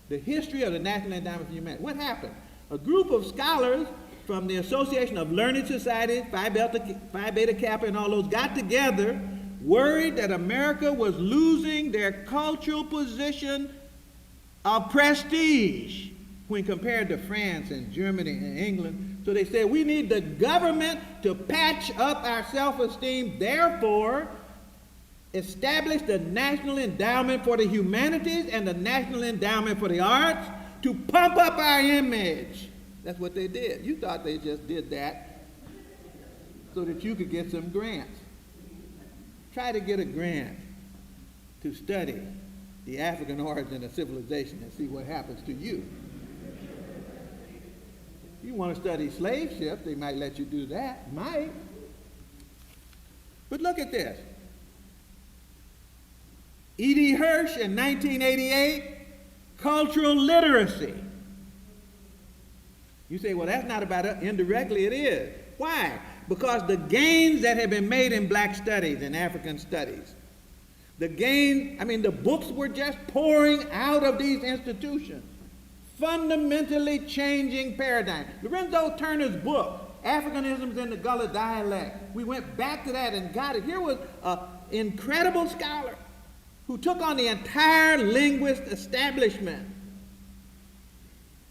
The history of the National Endowment for Humanities. What happened? A group of scholars from the Association of Learned Societies, Phi Beta Kappa and all those, got together, worried that America was losing their cultural position of prestige when compared to France and Germany and England. So they said, we need the government to patch up our self-esteem, therefore establish the National Endowment for the Humanities and the National Endowment for the Arts to pump up our image. That's what they did. You thought they just did that so that you could get some grants. Try to get a grant to study the African origin of civilization and see what happens to you. If you want to study slave ships, they might let you do that. Might. But look at this. E.D. Hirsch in 1988, cultural literacy. You say, well, that's not about us. Indirectly, it is. Why? Because the gains that have been made in black studies and African studies, the books were just pouring out of these institutions, fundamentally changing paradigm. Lorenzo Turner's book, Africanisms in the Gullah Dialect, we went back to that and got it. Here was an incredible scholar who took on the entire linguist establishment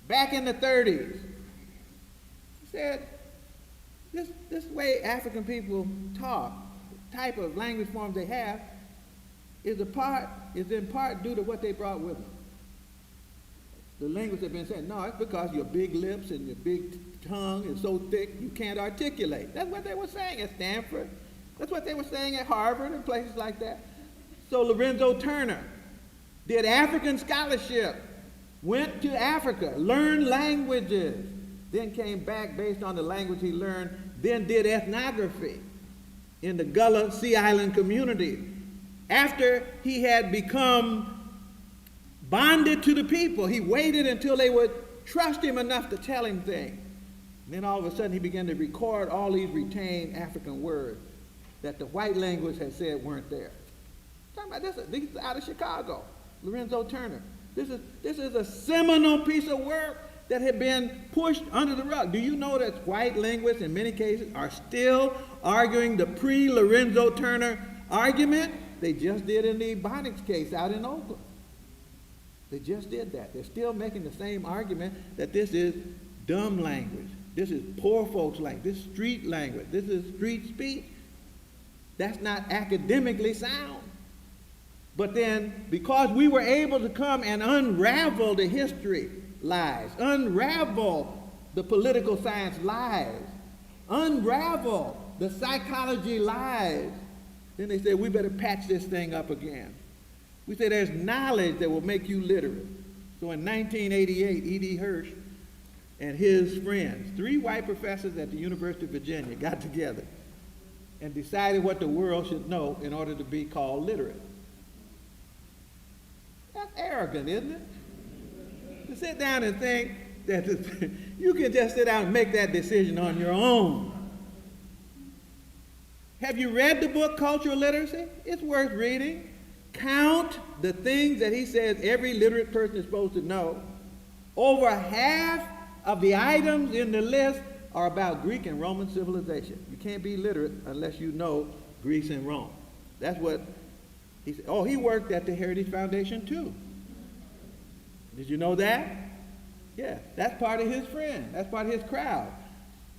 back in the 30s. He said, this way African people talk, the type of language forms they have, is in part due to what they brought with them. The linguists have been saying, no, it's because your big lips and your big tongue is so thick you can't articulate. That's what they were saying at Stanford. That's what they were saying at Harvard and places like that. So Lorenzo Turner did African scholarship, went to Africa, learned languages, then came back based on the language he learned, then did ethnography. in the Gullah Sea Island community. After he had become bonded to the people, he waited until they would trust him enough to tell him things. And then all of a sudden he began to record all these retained African words that the white language had said weren't there. I'm talking about this is out of Chicago, Lorenzo Turner. This is a seminal piece of work that had been pushed under the rug. Do you know that white linguists in many cases are still arguing the pre-Lorenzo Turner argument? They just did in the Ebonics case out in Oakland. They just did that. They're still making the same argument that this is dumb language. This is poor folks language. This is street language. This is street speech. That's not academically sound. But then, because we were able to come and unravel the history lies, unravel the political science lies, unravel the psychology lies, then they said, we better patch this thing up again. We say there's knowledge that will make you literate. So in 1988, E.D. Hirsch and his friends, 3 white professors at the University of Virginia, got together and decided what the world should know in order to be called literate. That's arrogant, isn't it? To sit down and think that you can just sit down and make that decision on your own. Have you read the book Cultural Literacy? It's worth reading. Count the things that he says every literate person is supposed to know. Over half of the items in the list are about Greek and Roman civilization. You can't be literate unless you know Greece and Rome. That's what he said. Oh, he worked at the Heritage Foundation too. Did you know that? Yeah, that's part of his friend. That's part of his crowd.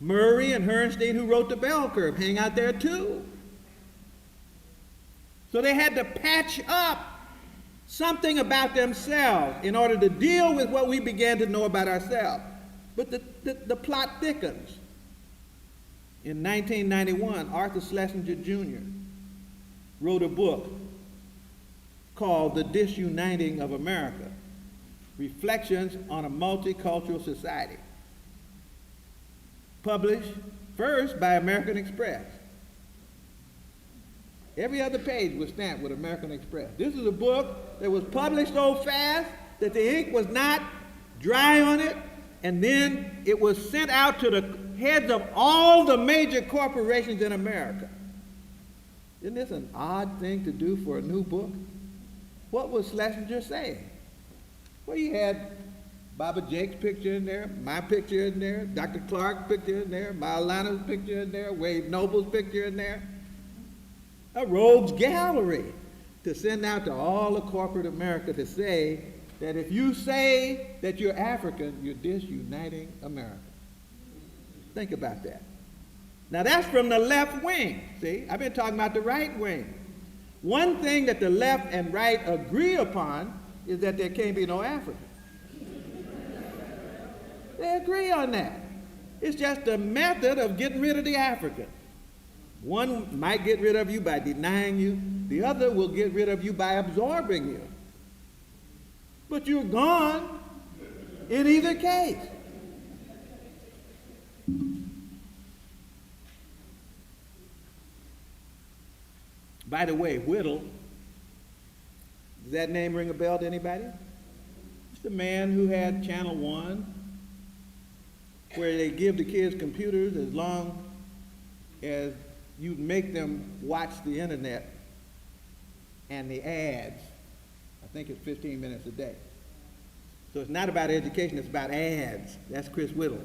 Murray and Herrnstein, who wrote the Bell Curve, hang out there too. So they had to patch up something about themselves in order to deal with what we began to know about ourselves. But the plot thickens. In 1991, Arthur Schlesinger Jr. wrote a book called The Disuniting of America, Reflections on a Multicultural Society, published first by American Express. Every other page was stamped with American Express. This is a book that was published so fast that the ink was not dry on it, and then it was sent out to the heads of all the major corporations in America. Isn't this an odd thing to do for a new book? What was Schlesinger saying? Well, he had Baba Jake's picture in there, my picture in there, Dr. Clark's picture in there, Maulana's picture in there, Wade Noble's picture in there. A rogues gallery to send out to all of corporate America to say that if you say that you're African, you're disuniting America. Think about that. Now that's from the left wing. See, I've been talking about the right wing. One thing that the left and right agree upon is that there can't be no Africans. They agree on that. It's just a method of getting rid of the African. One might get rid of you by denying you. The other will get rid of you by absorbing you. But you're gone in either case. By the way, Whittle, does that name ring a bell to anybody? It's the man who had Channel 1, where they give the kids computers as long as you make them watch the internet and the ads. I think it's 15 minutes a day. So it's not about education, it's about ads. That's Chris Whittle.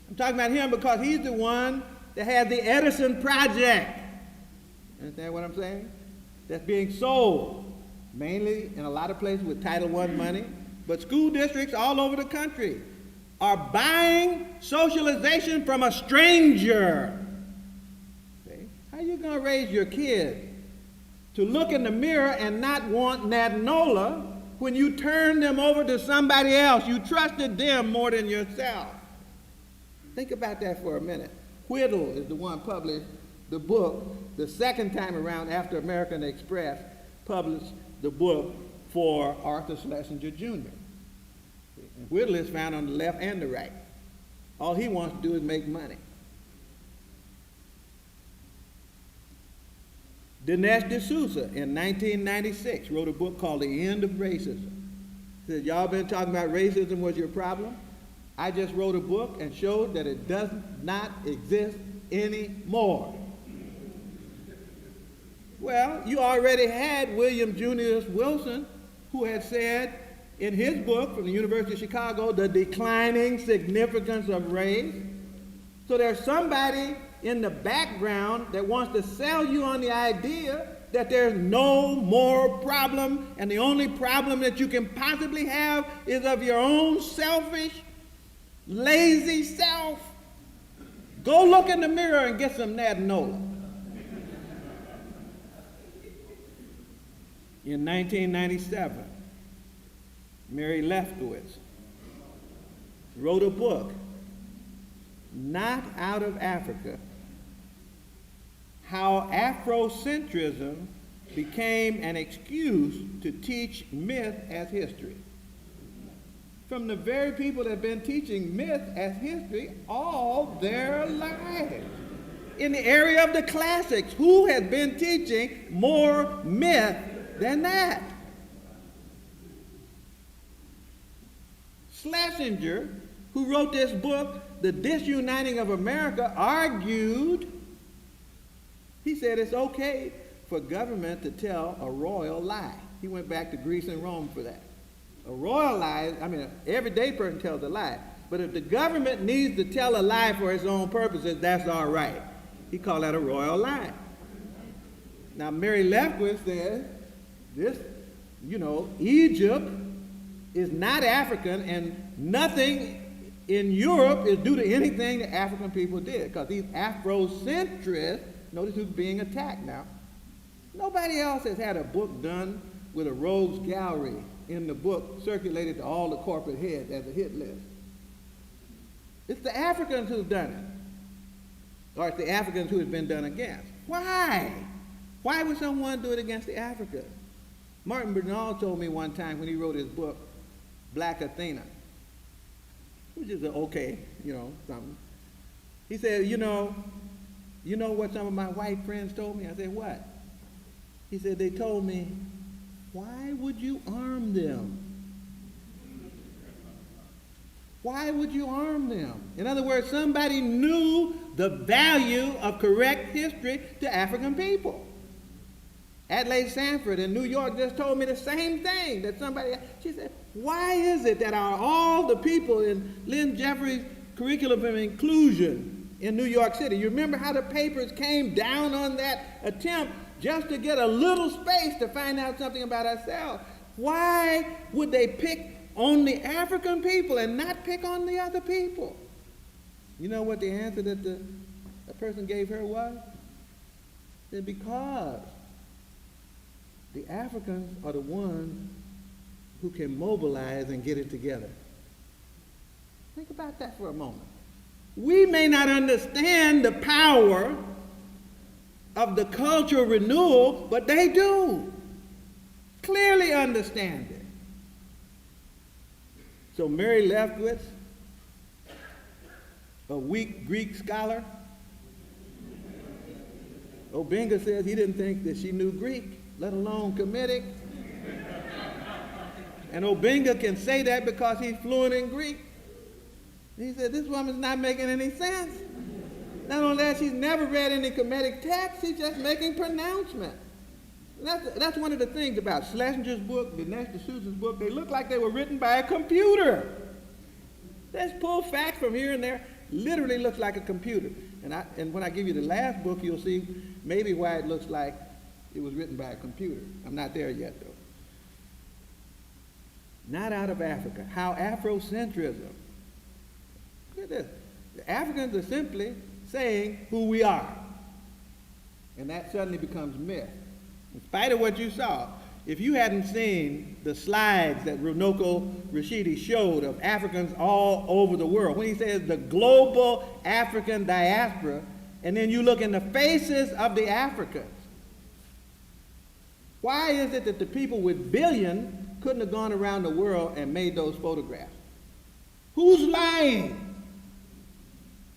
I'm talking about him because he's the one that had the Edison Project. Understand what I'm saying? That's being sold, mainly in a lot of places with Title I money, but school districts all over the country are buying socialization from a stranger. See? How are you going to raise your kid to look in the mirror and not want Natanola when you turn them over to somebody else? You trusted them more than yourself. Think about that for a minute. Whittle is the one published the book the second time around after American Express published the book for Arthur Schlesinger Jr. And Whittle is found on the left and the right. All he wants to do is make money. Dinesh D'Souza in 1996 wrote a book called The End of Racism. He said, y'all been talking about racism was your problem? I just wrote a book and showed that it does not exist anymore. Well, you already had William Junius Wilson, who had said in his book from the University of Chicago, The Declining Significance of Race. So there's somebody in the background that wants to sell you on the idea that there's no more problem, and the only problem that you can possibly have is of your own selfish, lazy self. Go look in the mirror and get some Nadanola. In 1997, Mary Lefkowitz wrote a book, Not Out of Africa, How Afrocentrism Became an Excuse to Teach Myth as History. From the very people that have been teaching myth as history all their lives. In the area of the classics, who has been teaching more myth than that? Schlesinger, who wrote this book, The Disuniting of America, argued, he said it's okay for government to tell a royal lie. He went back to Greece and Rome for that. A royal lie, I mean, an everyday person tells a lie. But if the government needs to tell a lie for its own purposes, that's all right. He called that a royal lie. Now, Mary Lefkowitz says, Egypt is not African, and nothing in Europe is due to anything the African people did, because these Afrocentrists, notice who's being attacked now. Nobody else has had a book done with a rogues gallery in the book circulated to all the corporate heads as a hit list. It's the Africans who've done it, or it's the Africans who have been done against. Why? Why would someone do it against the Africans? Martin Bernal told me one time when he wrote his book, Black Athena, which is something. He said, you know what some of my white friends told me? I said, what? He said, they told me, why would you arm them? Why would you arm them? In other words, somebody knew the value of correct history to African people. Adelaide Sanford in New York just told me the same thing that she said, why is it that all the people in Lynn Jeffries' curriculum of inclusion in New York City, you remember how the papers came down on that attempt just to get a little space to find out something about ourselves? Why would they pick on the African people and not pick on the other people? You know what the answer that the person gave her was? That because the Africans are the ones who can mobilize and get it together. Think about that for a moment. We may not understand the power of the cultural renewal, but they do. Clearly understand it. So Mary Lefkowitz, a weak Greek scholar, Obenga says he didn't think that she knew Greek, let alone Kemetic. And Obenga can say that because he's fluent in Greek. He said, this woman's not making any sense. Not only that, she's never read any Kemetic text, she's just making pronouncements. That's one of the things about Schlesinger's book, Dinesh D'Souza's book. They look like they were written by a computer. They just pull facts from here and there. Literally looks like a computer. And when I give you the last book, you'll see maybe why it looks like it was written by a computer. I'm not there yet, though. Not Out of Africa. How Afrocentrism. Look at this. The Africans are simply saying who we are. And that suddenly becomes myth. In spite of what you saw, if you hadn't seen the slides that Runoko Rashidi showed of Africans all over the world, when he says the global African diaspora, and then you look in the faces of the Africans, why is it that the people with billions couldn't have gone around the world and made those photographs? Who's lying?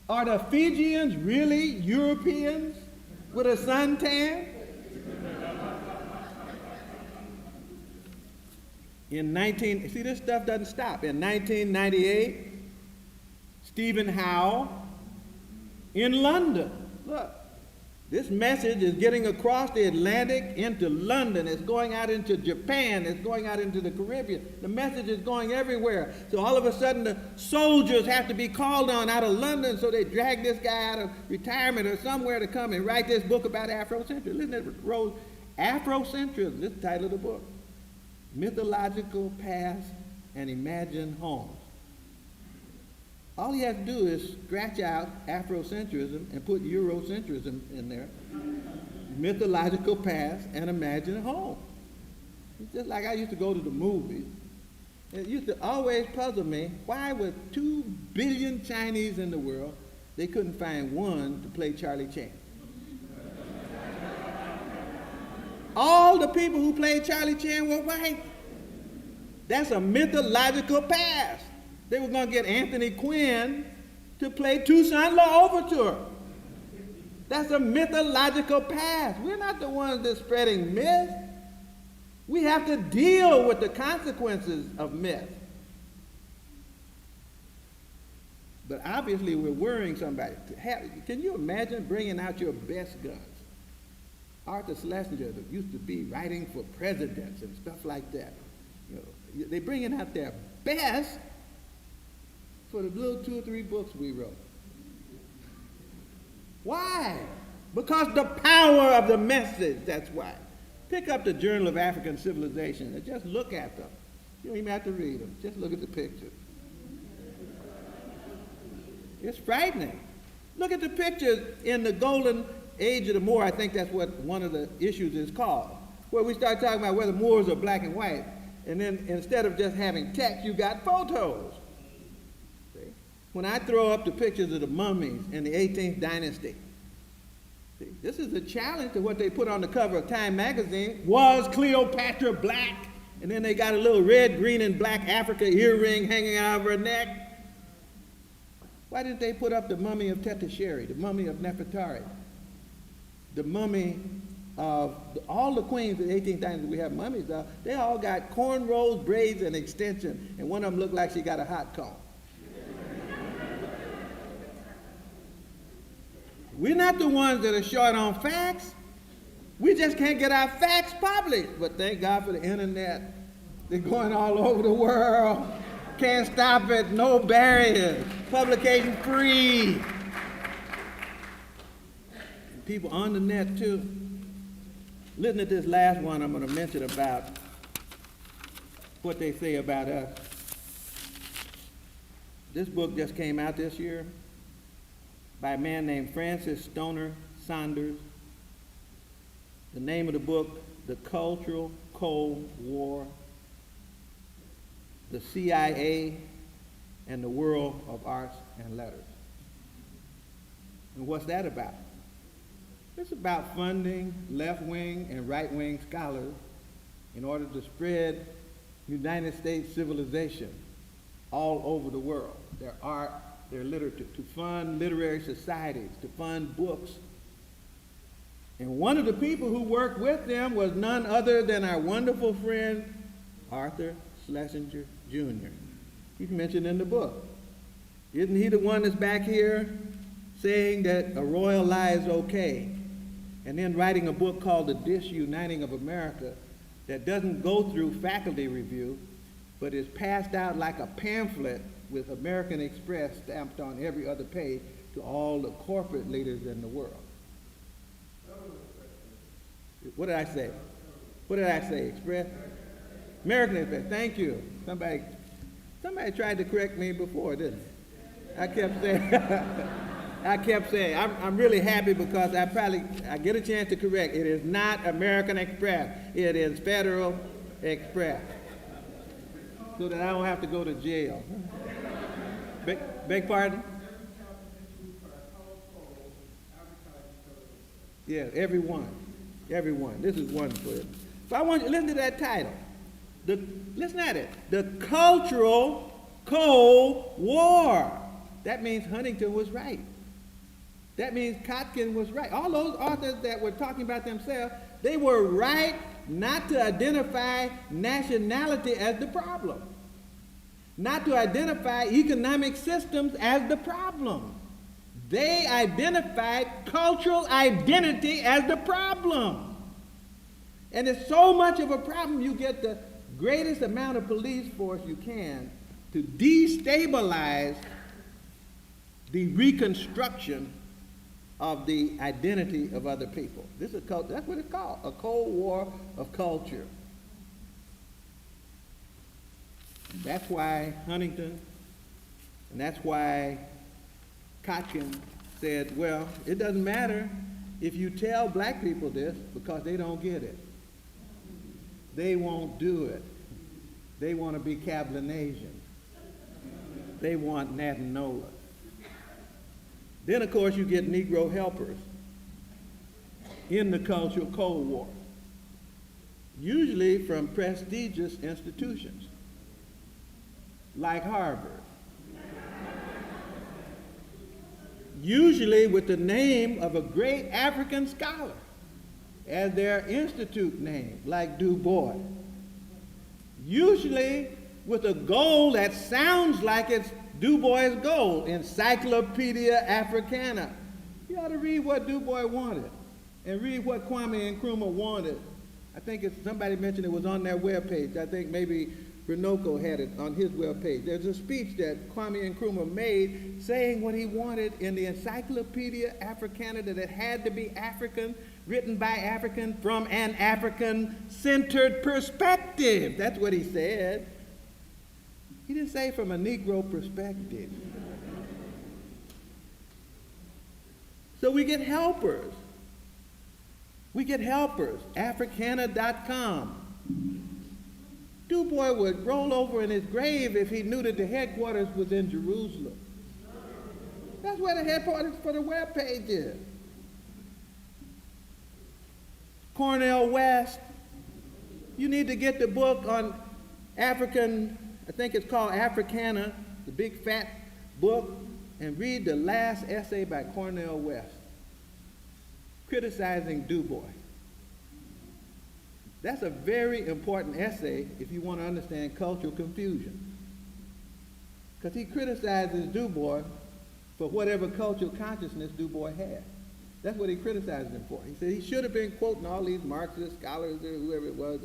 Are the Fijians really Europeans with a suntan? See, this stuff doesn't stop. In 1998, Stephen Howe in London. Look, this message is getting across the Atlantic into London. It's going out into Japan. It's going out into the Caribbean. The message is going everywhere. So all of a sudden, the soldiers have to be called on out of London, so they drag this guy out of retirement or somewhere to come and write this book about Afrocentrism. Listen to Rose, Afrocentrism, this is the title of the book. Mythological Past and Imagined Homes. All he has to do is scratch out Afrocentrism and put Eurocentrism in there. Mythological past and imagined home. It's just like I used to go to the movies. It used to always puzzle me, why with 2 billion Chinese in the world, they couldn't find one to play Charlie Chan. All the people who played Charlie Chan were white. That's a mythological past. They were going to get Anthony Quinn to play Toussaint L'Ouverture. That's a mythological past. We're not the ones that's spreading myth. We have to deal with the consequences of myth. But obviously we're worrying somebody. Can you imagine bringing out your best guns? Arthur Schlesinger that used to be writing for presidents and stuff like that. You know, they're bringing out their best for the little 2 or 3 books we wrote. Why? Because the power of the message, that's why. Pick up the Journal of African Civilization and just look at them. You don't even have to read them. Just look at the pictures. It's frightening. Look at the pictures in the golden age of the Moor. I think that's what one of the issues is called, where we start talking about whether Moors are black and white, and then instead of just having text, you got photos. When I throw up the pictures of the mummies in the 18th dynasty, see, this is a challenge to what they put on the cover of Time magazine. Was Cleopatra black? And then they got a little red, green, and black Africa earring hanging out of her neck. Why didn't they put up the mummy of Tetisheri, the mummy of Nefertari, the mummy of all the queens of the 18th dynasty we have mummies of? They all got cornrows, braids, and extension, and one of them looked like she got a hot comb. We're not the ones that are short on facts. We just can't get our facts published. But thank God for the internet. They're going all over the world. Can't stop it, no barriers. Publication free. People on the net too. Listen to this last one I'm going to mention about what they say about us. This book just came out this year by a man named Francis Stoner Saunders. The name of the book, The Cultural Cold War, the CIA, and the World of Arts and Letters. And what's that about? It's about funding left-wing and right-wing scholars in order to spread United States civilization all over the world. Their art, their literature, to fund literary societies, to fund books. And one of the people who worked with them was none other than our wonderful friend, Arthur Schlesinger, Jr. He's mentioned in the book. Isn't he the one that's back here saying that a royal lie is okay, and then writing a book called The Disuniting of America that doesn't go through faculty review, but is passed out like a pamphlet with American Express stamped on every other page to all the corporate leaders in the world? What did I say? What did I say? Express? American Express. Thank you. Somebody tried to correct me before, didn't they? I kept saying, I'm really happy because I get a chance to correct. It is not American Express. It is Federal Express. So that I don't have to go to jail. Beg pardon? Yeah, everyone. This is one for it. So I want you to listen to that title. Listen at it. The Cultural Cold War. That means Huntington was right. That means Kotkin was right. All those authors that were talking about themselves, they were right not to identify nationality as the problem, not to identify economic systems as the problem. They identified cultural identity as the problem. And it's so much of a problem, you get the greatest amount of police force you can to destabilize the reconstruction of the identity of other people. This is that's what it's called, a Cold War of culture. That's why Huntington, and that's why Kotkin said, well, it doesn't matter if you tell black people this because they don't get it. They won't do it. They want to be Cablinasian. They want Natanola. Then, of course, you get Negro helpers in the cultural Cold War, usually from prestigious institutions like Harvard, usually with the name of a great African scholar as their institute name, like Du Bois, usually with a goal that sounds like it's Du Bois' goal, Encyclopedia Africana. You ought to read what Du Bois wanted and read what Kwame Nkrumah wanted. I think somebody mentioned it was on their webpage. I think maybe Renoko had it on his webpage. There's a speech that Kwame Nkrumah made saying what he wanted in the Encyclopedia Africana, that it had to be African, written by African, from an African-centered perspective. That's what he said. He didn't say from a Negro perspective. So we get helpers. We get helpers. Africana.com. Du Bois would roll over in his grave if he knew that the headquarters was in Jerusalem. That's where the headquarters for the web page is. Cornel West, you need to get the book on African, I think it's called Africana, the big fat book, and read the last essay by Cornel West, criticizing Du Bois. That's a very important essay if you want to understand cultural confusion. Because he criticizes Du Bois for whatever cultural consciousness Du Bois had. That's what he criticized him for. He said he should have been quoting all these Marxist scholars or whoever it was.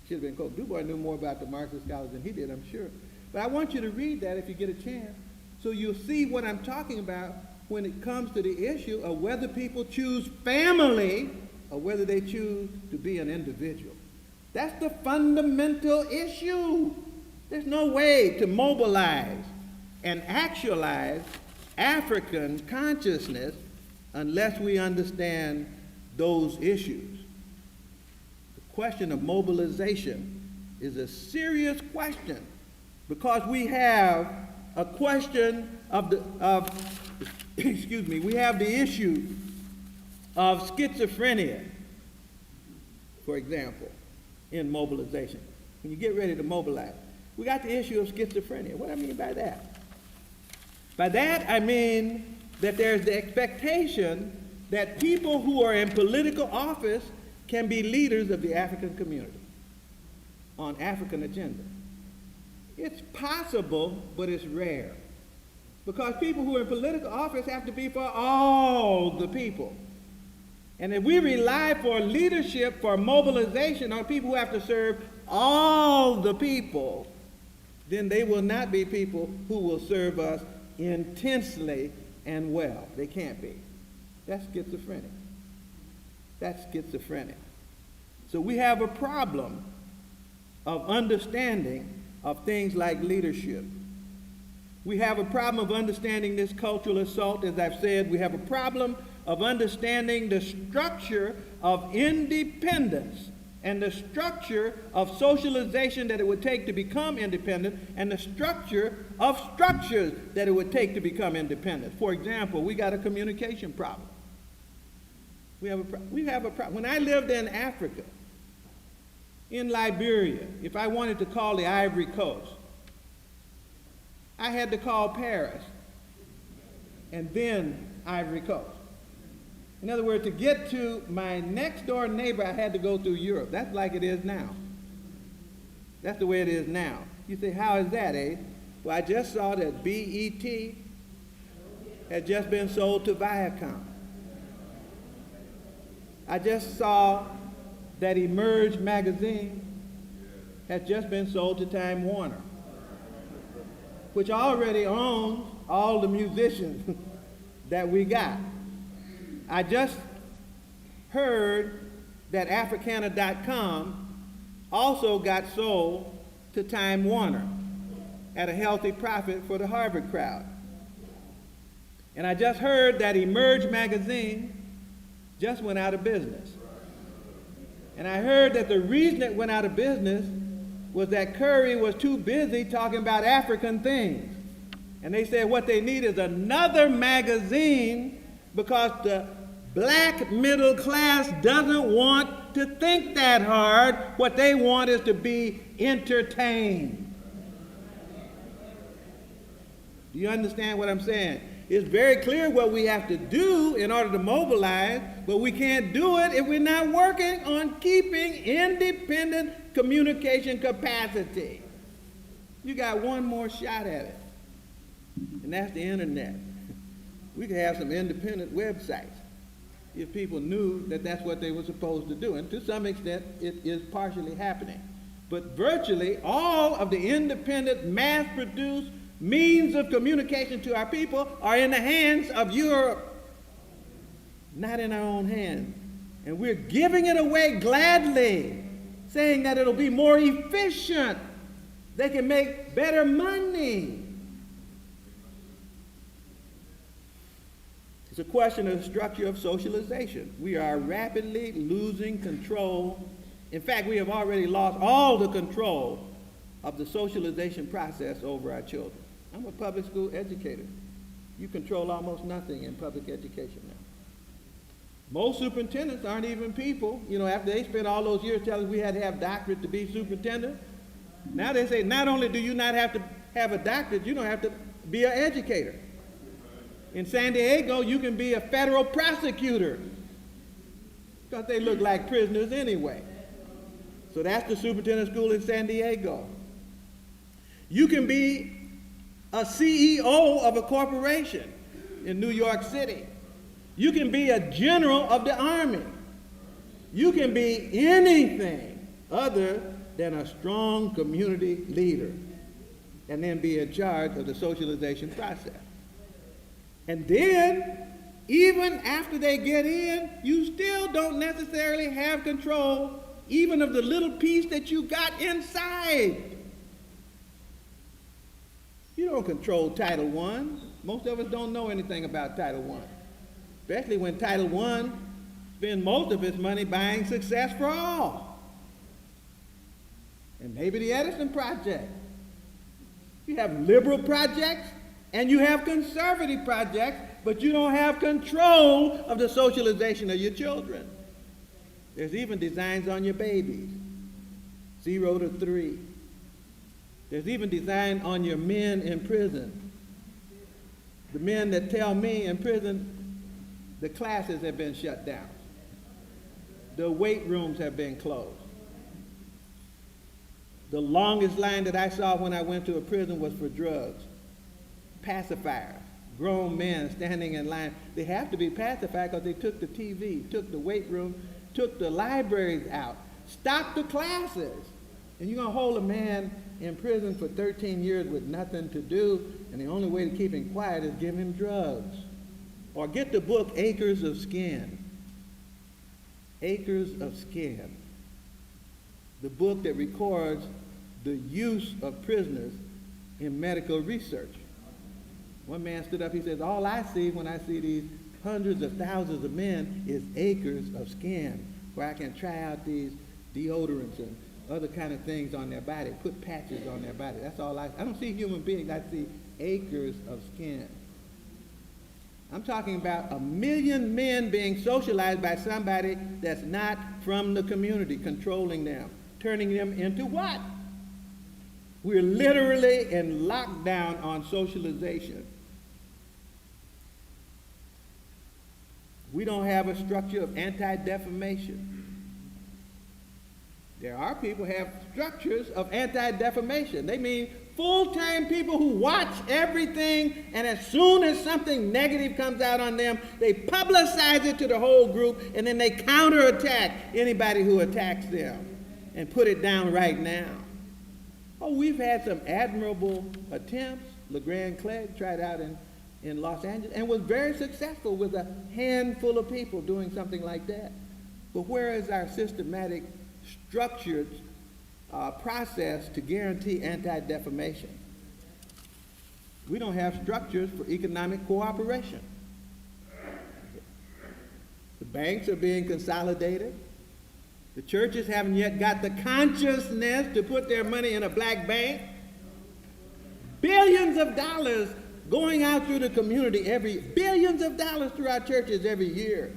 Should have been quoting. Du Bois knew more about the Marxist scholars than he did, I'm sure. But I want you to read that if you get a chance, so you'll see what I'm talking about when it comes to the issue of whether people choose family or whether they choose to be an individual. That's the fundamental issue. There's no way to mobilize and actualize African consciousness unless we understand those issues. The question of mobilization is a serious question because we have a question we have the issue of schizophrenia, for example, in mobilization. When you get ready to mobilize, we got the issue of schizophrenia. What do I mean by that? By that, I mean that there's the expectation that people who are in political office can be leaders of the African community on African agenda. It's possible, but it's rare. Because people who are in political office have to be for all the people. And if we rely for leadership, for mobilization on people who have to serve all the people, then they will not be people who will serve us intensely and well. They can't be. That's schizophrenic. That's schizophrenic. So we have a problem of understanding of things like leadership. We have a problem of understanding this cultural assault, as I've said. We have a problem of understanding the structure of independence and the structure of socialization that it would take to become independent and the structure of structures that it would take to become independent. For example, we got a communication problem. We have a problem. When I lived in Africa, in Liberia, if I wanted to call the Ivory Coast, I had to call Paris and then Ivory Coast. In other words, to get to my next door neighbor, I had to go through Europe. That's like it is now. That's the way it is now. You say, how is that, eh? Well, I just saw that BET had just been sold to Viacom. I just saw that Emerge magazine had just been sold to Time Warner, which already owns all the musicians that we got. I just heard that Africana.com also got sold to Time Warner at a healthy profit for the Harvard crowd. And I just heard that Emerge magazine just went out of business. And I heard that the reason it went out of business was that Curry was too busy talking about African things. And they said what they need is another magazine because the black middle class doesn't want to think that hard. What they want is to be entertained. Do you understand what I'm saying? It's very clear what we have to do in order to mobilize, but we can't do it if we're not working on keeping independent communication capacity. You got one more shot at it, and that's the internet. We could have some independent websites if people knew that that's what they were supposed to do. And to some extent, it is partially happening. But virtually all of the independent, mass-produced means of communication to our people are in the hands of Europe, not in our own hands. And we're giving it away gladly, saying that it'll be more efficient. They can make better money. It's a question of the structure of socialization. We are rapidly losing control. In fact, we have already lost all the control of the socialization process over our children. I'm a public school educator. You control almost nothing in public education now. Most superintendents aren't even people. You know, after they spent all those years telling us we had to have doctorate to be superintendent, now they say not only do you not have to have a doctorate, you don't have to be an educator. In San Diego, you can be a federal prosecutor because they look like prisoners anyway. So that's the superintendent school in San Diego. You can be a CEO of a corporation in New York City. You can be a general of the army. You can be anything other than a strong community leader and then be in charge of the socialization process. And then, even after they get in, you still don't necessarily have control even of the little piece that you got inside. You don't control Title I. Most of us don't know anything about Title I, especially when Title I spends most of its money buying success for all. And maybe the Edison Project. You have liberal projects and you have conservative projects, but you don't have control of the socialization of your children. There's even designs on your babies, 0 to 3. There's even design on your men in prison. The men that tell me in prison, the classes have been shut down. The weight rooms have been closed. The longest line that I saw when I went to a prison was for drugs. Pacifiers, grown men standing in line. They have to be pacified because they took the TV, took the weight room, took the libraries out, stopped the classes. And you're going to hold a man in prison for 13 years with nothing to do, and the only way to keep him quiet is give him drugs. Or get the book Acres of Skin. Acres of Skin. The book that records the use of prisoners in medical research. One man stood up, he says, all I see when I see these hundreds of thousands of men is acres of skin where I can try out these deodorants and other kind of things on their body, put patches on their body. That's all I don't see human beings, I see acres of skin. I'm talking about 1 million men being socialized by somebody that's not from the community, controlling them, turning them into what? We're literally in lockdown on socialization. We don't have a structure of anti-defamation. There are people who have structures of anti-defamation. They mean full-time people who watch everything, and as soon as something negative comes out on them, they publicize it to the whole group, and then they counterattack anybody who attacks them and put it down right now. Oh, we've had some admirable attempts. LeGrand Clegg tried out in Los Angeles and was very successful with a handful of people doing something like that. But where is our systematic, structured process to guarantee anti-defamation? We don't have structures for economic cooperation. The banks are being consolidated. The churches haven't yet got the consciousness to put their money in a black bank. Billions of dollars going out through the community billions of dollars through our churches every year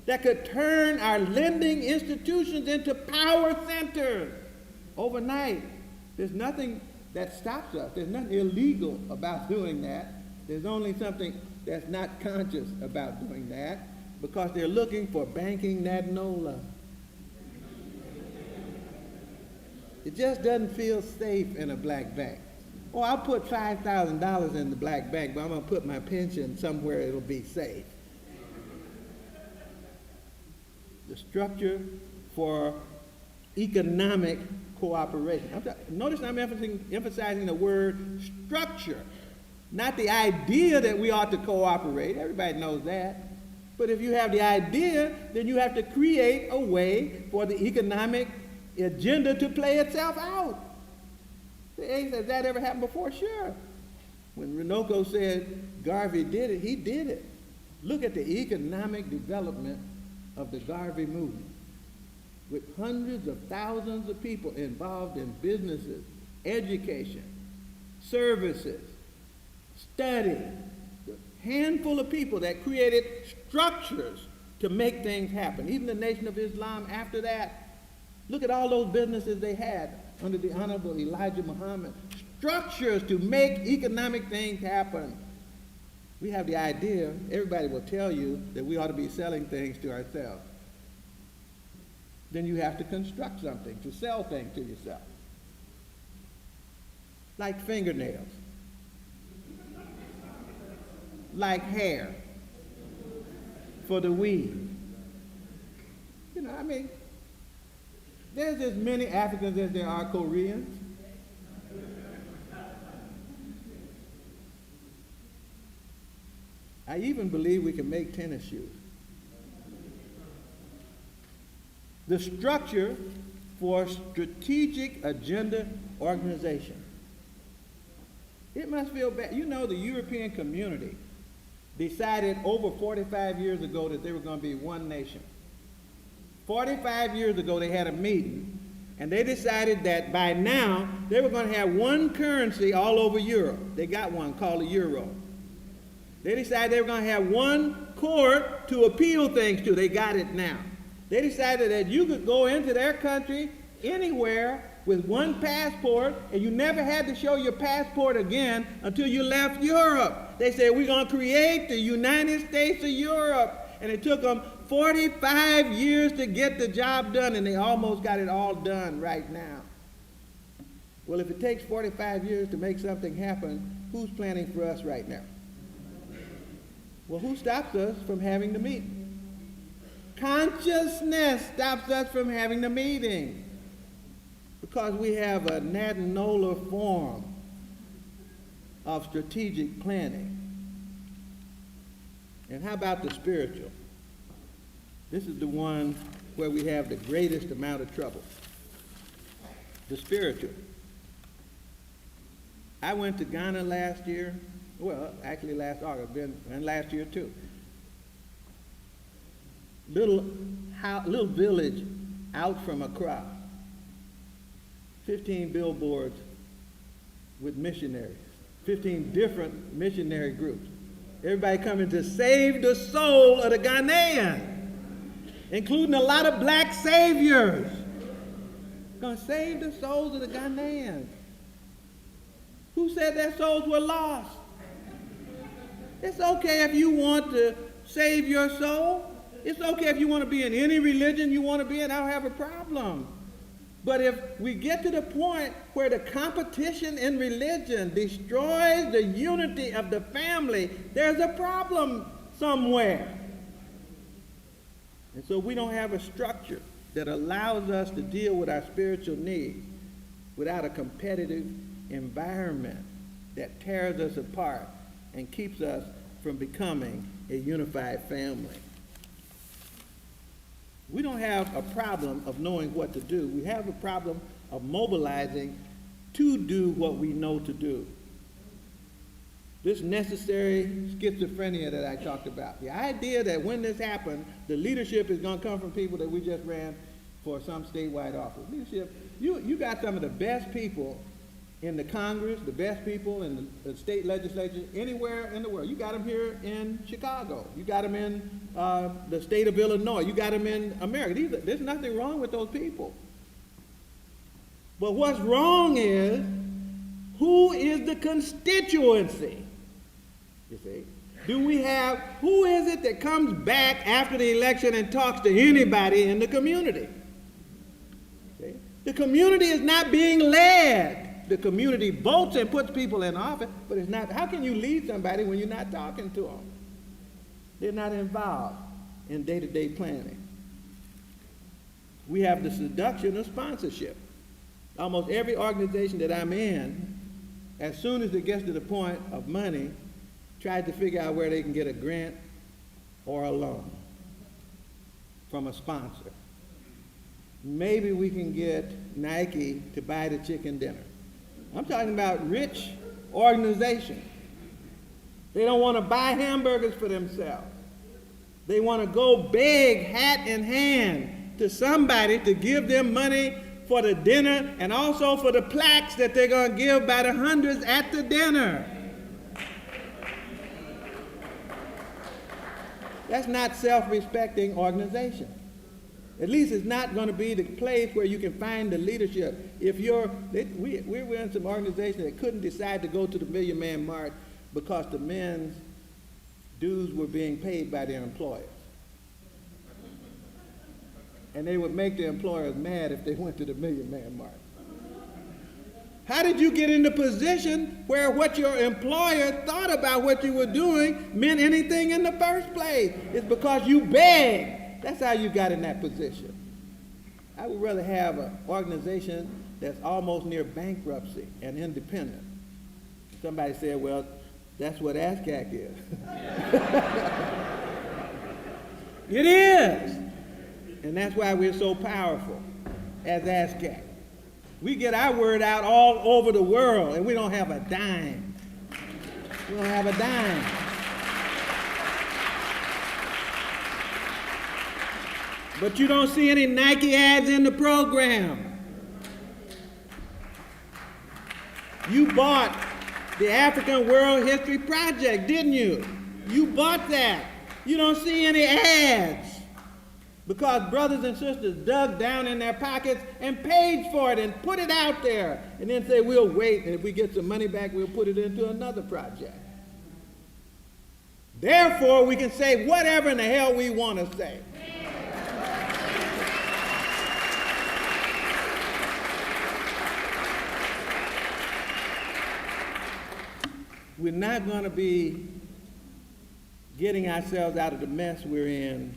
that could turn our lending institutions into power centers overnight. There's nothing that stops us. There's nothing illegal about doing that. There's only something that's not conscious about doing that, because they're looking for banking NADNOLA. It just doesn't feel safe in a black bank. Oh, I'll put $5,000 in the black bank, but I'm going to put my pension somewhere it'll be safe. The structure for economic cooperation. Notice I'm emphasizing the word structure, not the idea that we ought to cooperate. Everybody knows that. But if you have the idea, then you have to create a way for the economic agenda to play itself out. Has that ever happened before? Sure. When Runoko said Garvey did it, he did it. Look at the economic development of the Garvey movement, with hundreds of thousands of people involved in businesses, education, services, study. A handful of people that created structures to make things happen. Even the Nation of Islam after that. Look at all those businesses they had under the Honorable Elijah Muhammad. Structures to make economic things happen. We have the idea, everybody will tell you that we ought to be selling things to ourselves. Then you have to construct something to sell things to yourself. Like fingernails. Like hair. For the weave. You know, I mean, there's as many Africans as there are Koreans. I even believe we can make tennis shoes. The structure for strategic agenda organization. It must feel bad. You know, the European community decided over 45 years ago that they were going to be one nation. 45 years ago, they had a meeting, and they decided that by now, they were going to have one currency all over Europe. They got one called the euro. They decided they were going to have one court to appeal things to. They got it now. They decided that you could go into their country anywhere with one passport, and you never had to show your passport again until you left Europe. They said, we're going to create the United States of Europe. And it took them 45 years to get the job done, and they almost got it all done right now. Well, if it takes 45 years to make something happen, who's planning for us right now? Well, who stops us from having the meeting? Consciousness stops us from having the meeting, because we have a NADNOLA form of strategic planning. And how about the spiritual? This is the one where we have the greatest amount of trouble. The spiritual. I went to Ghana last year. Well, actually last August, and last year too. Little village out from Accra. 15 billboards with missionaries. 15 different missionary groups. Everybody coming to save the soul of the Ghanaian, including a lot of black saviors. Going to save the souls of the Ghanaians. Who said their souls were lost? It's okay if you want to save your soul. It's okay if you want to be in any religion you want to be in. I don't have a problem. But if we get to the point where the competition in religion destroys the unity of the family, there's a problem somewhere. And so we don't have a structure that allows us to deal with our spiritual needs without a competitive environment that tears us apart and keeps us from becoming a unified family. We don't have a problem of knowing what to do. We have a problem of mobilizing to do what we know to do. This necessary schizophrenia that I talked about. The idea that when this happens, the leadership is going to come from people that we just ran for some statewide office. Leadership, you got some of the best people in the Congress, the best people in the state legislature, anywhere in the world. You got them here in Chicago. You got them in the state of Illinois. You got them in America. There's nothing wrong with those people. But what's wrong is, who is the constituency? You see? Who is it that comes back after the election and talks to anybody in the community? See? The community is not being led. The community votes and puts people in office, but it's not. How can you lead somebody when you're not talking to them? They're not involved in day-to-day planning. We have the seduction of sponsorship. Almost every organization that I'm in, as soon as it gets to the point of money, tries to figure out where they can get a grant or a loan from a sponsor. Maybe we can get Nike to buy the chicken dinner. I'm talking about rich organizations. They don't want to buy hamburgers for themselves. They want to go beg, hat in hand, to somebody to give them money for the dinner and also for the plaques that they're going to give by the hundreds at the dinner. That's not self-respecting organization. At least it's not going to be the place where you can find the leadership. We're in some organization that couldn't decide to go to the Million Man March because the men's dues were being paid by their employers. And they would make the employers mad if they went to the Million Man March. How did you get in the position where what your employer thought about what you were doing meant anything in the first place? It's because you begged. That's how you got in that position. I would rather have an organization that's almost near bankruptcy and independent. Somebody said, well, that's what ASCAC is. It is. And that's why we're so powerful as ASCAC. We get our word out all over the world, and we don't have a dime. We don't have a dime. But you don't see any Nike ads in the program. You bought the African World History Project, didn't you? You bought that. You don't see any ads because brothers and sisters dug down in their pockets and paid for it and put it out there and then say, we'll wait, and if we get some money back, we'll put it into another project. Therefore, we can say whatever in the hell we want to say. We're not going to be getting ourselves out of the mess we're in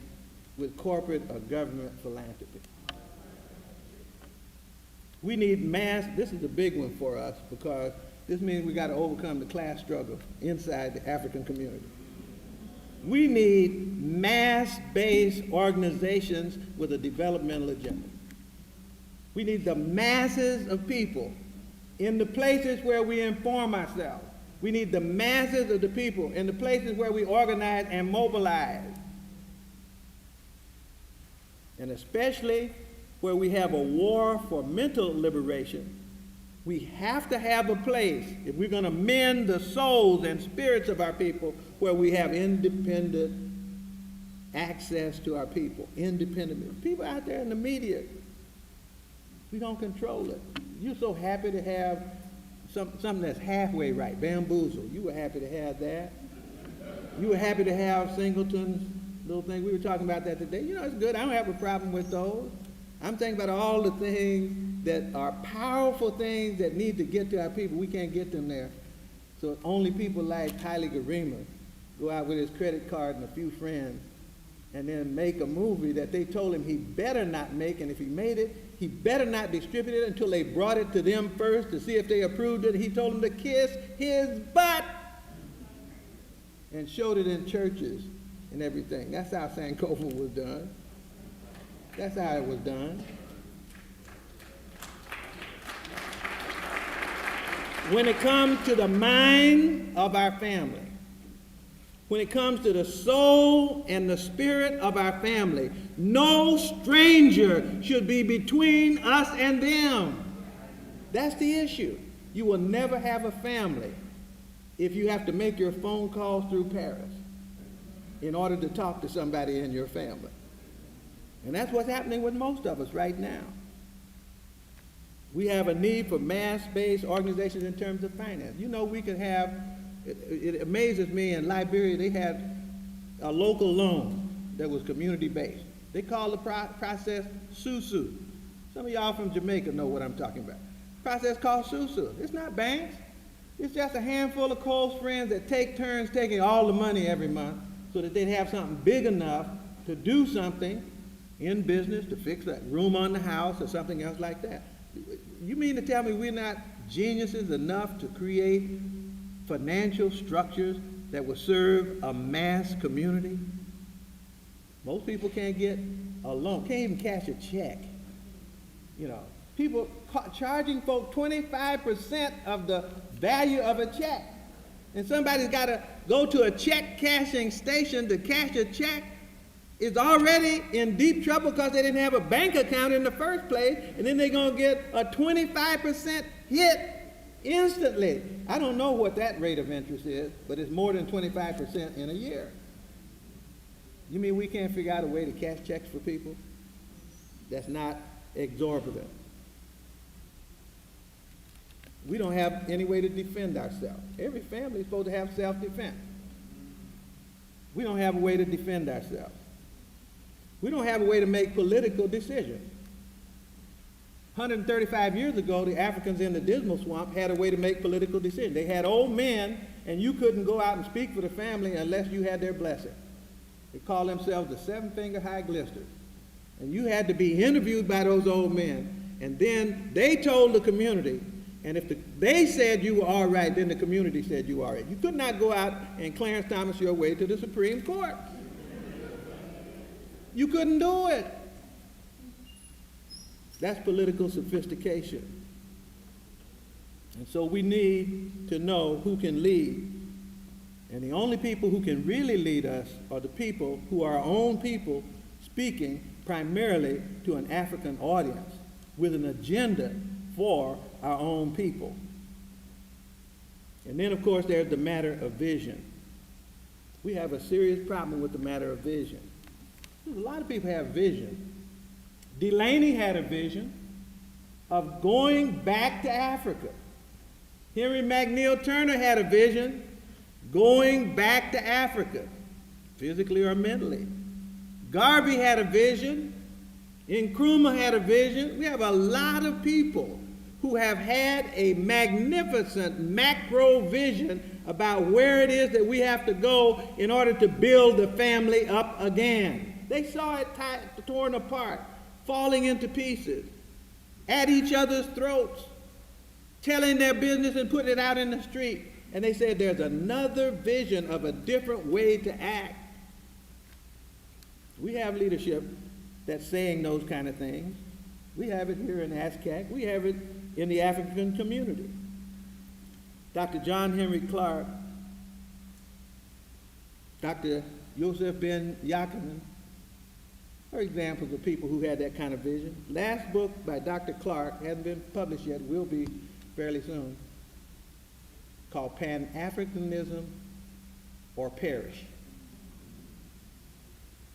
with corporate or government philanthropy. We need this is a big one for us because this means we got to overcome the class struggle inside the African community. We need mass-based organizations with a developmental agenda. We need the masses of people in the places where we inform ourselves. We need the masses of the people in the places where we organize and mobilize. And especially where we have a war for mental liberation, we have to have a place, if we're going to mend the souls and spirits of our people, where we have independent access to our people. Independent. People out there in the media, we don't control it. You're so happy to have something that's halfway right, bamboozle. You were happy to have that. You were happy to have Singleton's little thing. We were talking about that today. You know, it's good. I don't have a problem with those. I'm thinking about all the things that are powerful things that need to get to our people. We can't get them there. So only people like Haile Gerima go out with his credit card and a few friends and then make a movie that they told him he better not make, and if he made it, he better not distribute it until they brought it to them first to see if they approved it. He told them to kiss his butt and showed it in churches and everything. That's how Sankofa was done. That's how it was done. When it comes to the mind of our family, when it comes to the soul and the spirit of our family, no stranger should be between us and them. That's the issue. You will never have a family if you have to make your phone calls through Paris in order to talk to somebody in your family. And that's what's happening with most of us right now. We have a need for mass-based organizations in terms of finance. You know, we could have, it amazes me, in Liberia they had a local loan that was community-based. They called the process SUSU. Some of y'all from Jamaica know what I'm talking about. Process called SUSU. It's not banks. It's just a handful of close friends that take turns taking all the money every month so that they'd have something big enough to do something in business, to fix that room on the house or something else like that. You mean to tell me we're not geniuses enough to create financial structures that will serve a mass community? Most people can't get a loan, can't even cash a check. You know, people charging folk 25% of the value of a check. And somebody's got to go to a check cashing station to cash a check, is already in deep trouble because they didn't have a bank account in the first place, and then they're going to get a 25% hit instantly. I don't know what that rate of interest is, but it's more than 25% in a year. You mean we can't figure out a way to cash checks for people that's not exorbitant? We don't have any way to defend ourselves. Every family is supposed to have self-defense. We don't have a way to defend ourselves. We don't have a way to make political decisions. 135 years ago, the Africans in the Dismal Swamp had a way to make political decisions. They had old men, and you couldn't go out and speak for the family unless you had their blessing. They called themselves the Seven-Finger High Glisters. And you had to be interviewed by those old men, and then they told the community, and if they said you were all right, then the community said you were all right. You could not go out and Clarence Thomas your way to the Supreme Court. You couldn't do it. That's political sophistication. And so we need to know who can lead. And the only people who can really lead us are the people who are our own people, speaking primarily to an African audience with an agenda for our own people. And then, of course, there's the matter of vision. We have a serious problem with the matter of vision. A lot of people have vision. Delaney had a vision of going back to Africa. Henry McNeil Turner had a vision going back to Africa, physically or mentally. Garvey had a vision. Nkrumah had a vision. We have a lot of people who have had a magnificent macro vision about where it is that we have to go in order to build the family up again. They saw it torn apart, falling into pieces, at each other's throats, telling their business and putting it out in the street. And they said there's another vision of a different way to act. We have leadership that's saying those kind of things. We have it here in ASCAC. We have it in the African community. Dr. John Henry Clark, Dr. Yosef Ben Yaakman are examples of people who had that kind of vision. Last book by Dr. Clark hasn't been published yet, will be fairly soon, called PanAfricanism or Perish.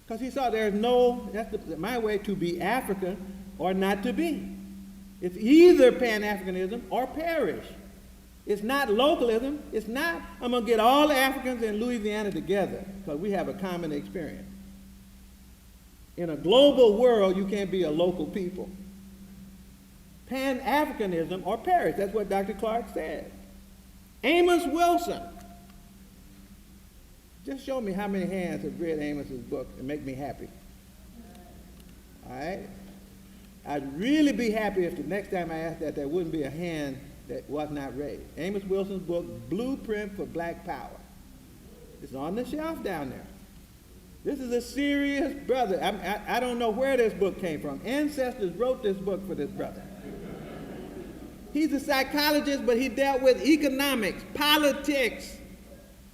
Because he saw there's no, my way to be African or not to be. It's either Pan-Africanism or perish. It's not localism. It's not, I'm going to get all the Africans in Louisiana together because we have a common experience. In a global world, you can't be a local people. Pan-Africanism or perish. That's what Dr. Clark said. Amos Wilson. Just show me how many hands have read Amos's book and make me happy. All right? I'd really be happy if the next time I asked that, there wouldn't be a hand that was not raised. Amos Wilson's book, Blueprint for Black Power. It's on the shelf down there. This is a serious brother. I don't know where this book came from. Ancestors wrote this book for this brother. He's a psychologist, but he dealt with economics, politics,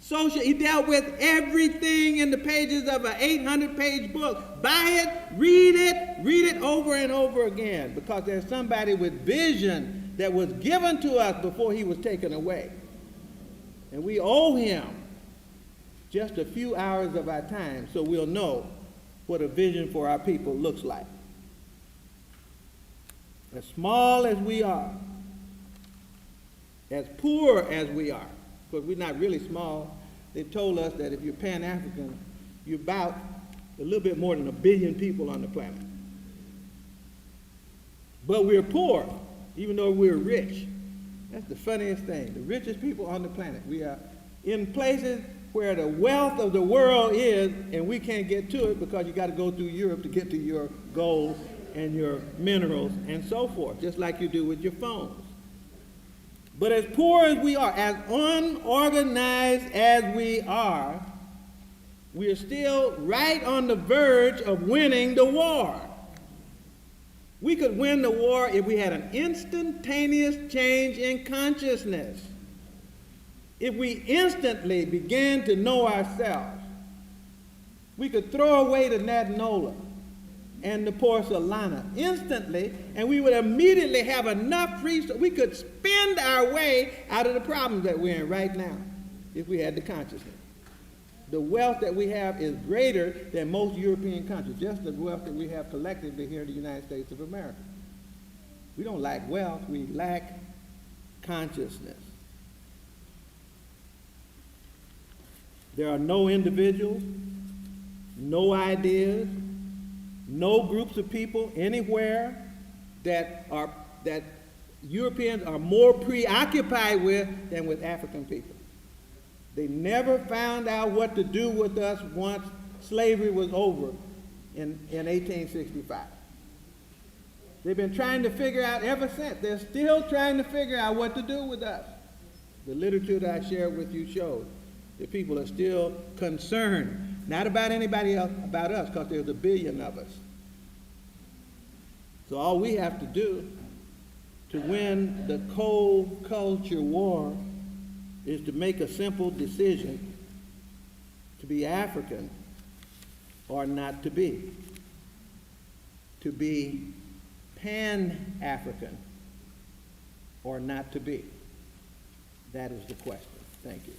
social. He dealt with everything in the pages of an 800-page book. Buy it, read it over and over again, because there's somebody with vision that was given to us before he was taken away. And we owe him just a few hours of our time so we'll know what a vision for our people looks like. As small as we are, as poor as we are, because we're not really small. They told us that if you're Pan-African, you're about a little bit more than 1 billion people on the planet. But we're poor, even though we're rich. That's the funniest thing. The richest people on the planet. We are in places where the wealth of the world is, and we can't get to it because you got to go through Europe to get to your gold and your minerals and so forth, just like you do with your phones. But as poor as we are, as unorganized as we are still right on the verge of winning the war. We could win the war if we had an instantaneous change in consciousness. If we instantly began to know ourselves, we could throw away the natinola and the porcelana instantly, and we would immediately have enough resources. We could spend our way out of the problems that we're in right now if we had the consciousness. The wealth that we have is greater than most European countries, just the wealth that we have collectively here in the United States of America. We don't lack wealth, we lack consciousness. There are no individuals, no ideas, no groups of people anywhere that Europeans are more preoccupied with than with African people. They never found out what to do with us once slavery was over in 1865. They've been trying to figure out ever since. They're still trying to figure out what to do with us. The literature that I shared with you shows that people are still concerned, not about anybody else, about us, because there's 1 billion of us. So all we have to do to win the cold culture war is to make a simple decision to be African or not to be. To be Pan-African or not to be. That is the question. Thank you.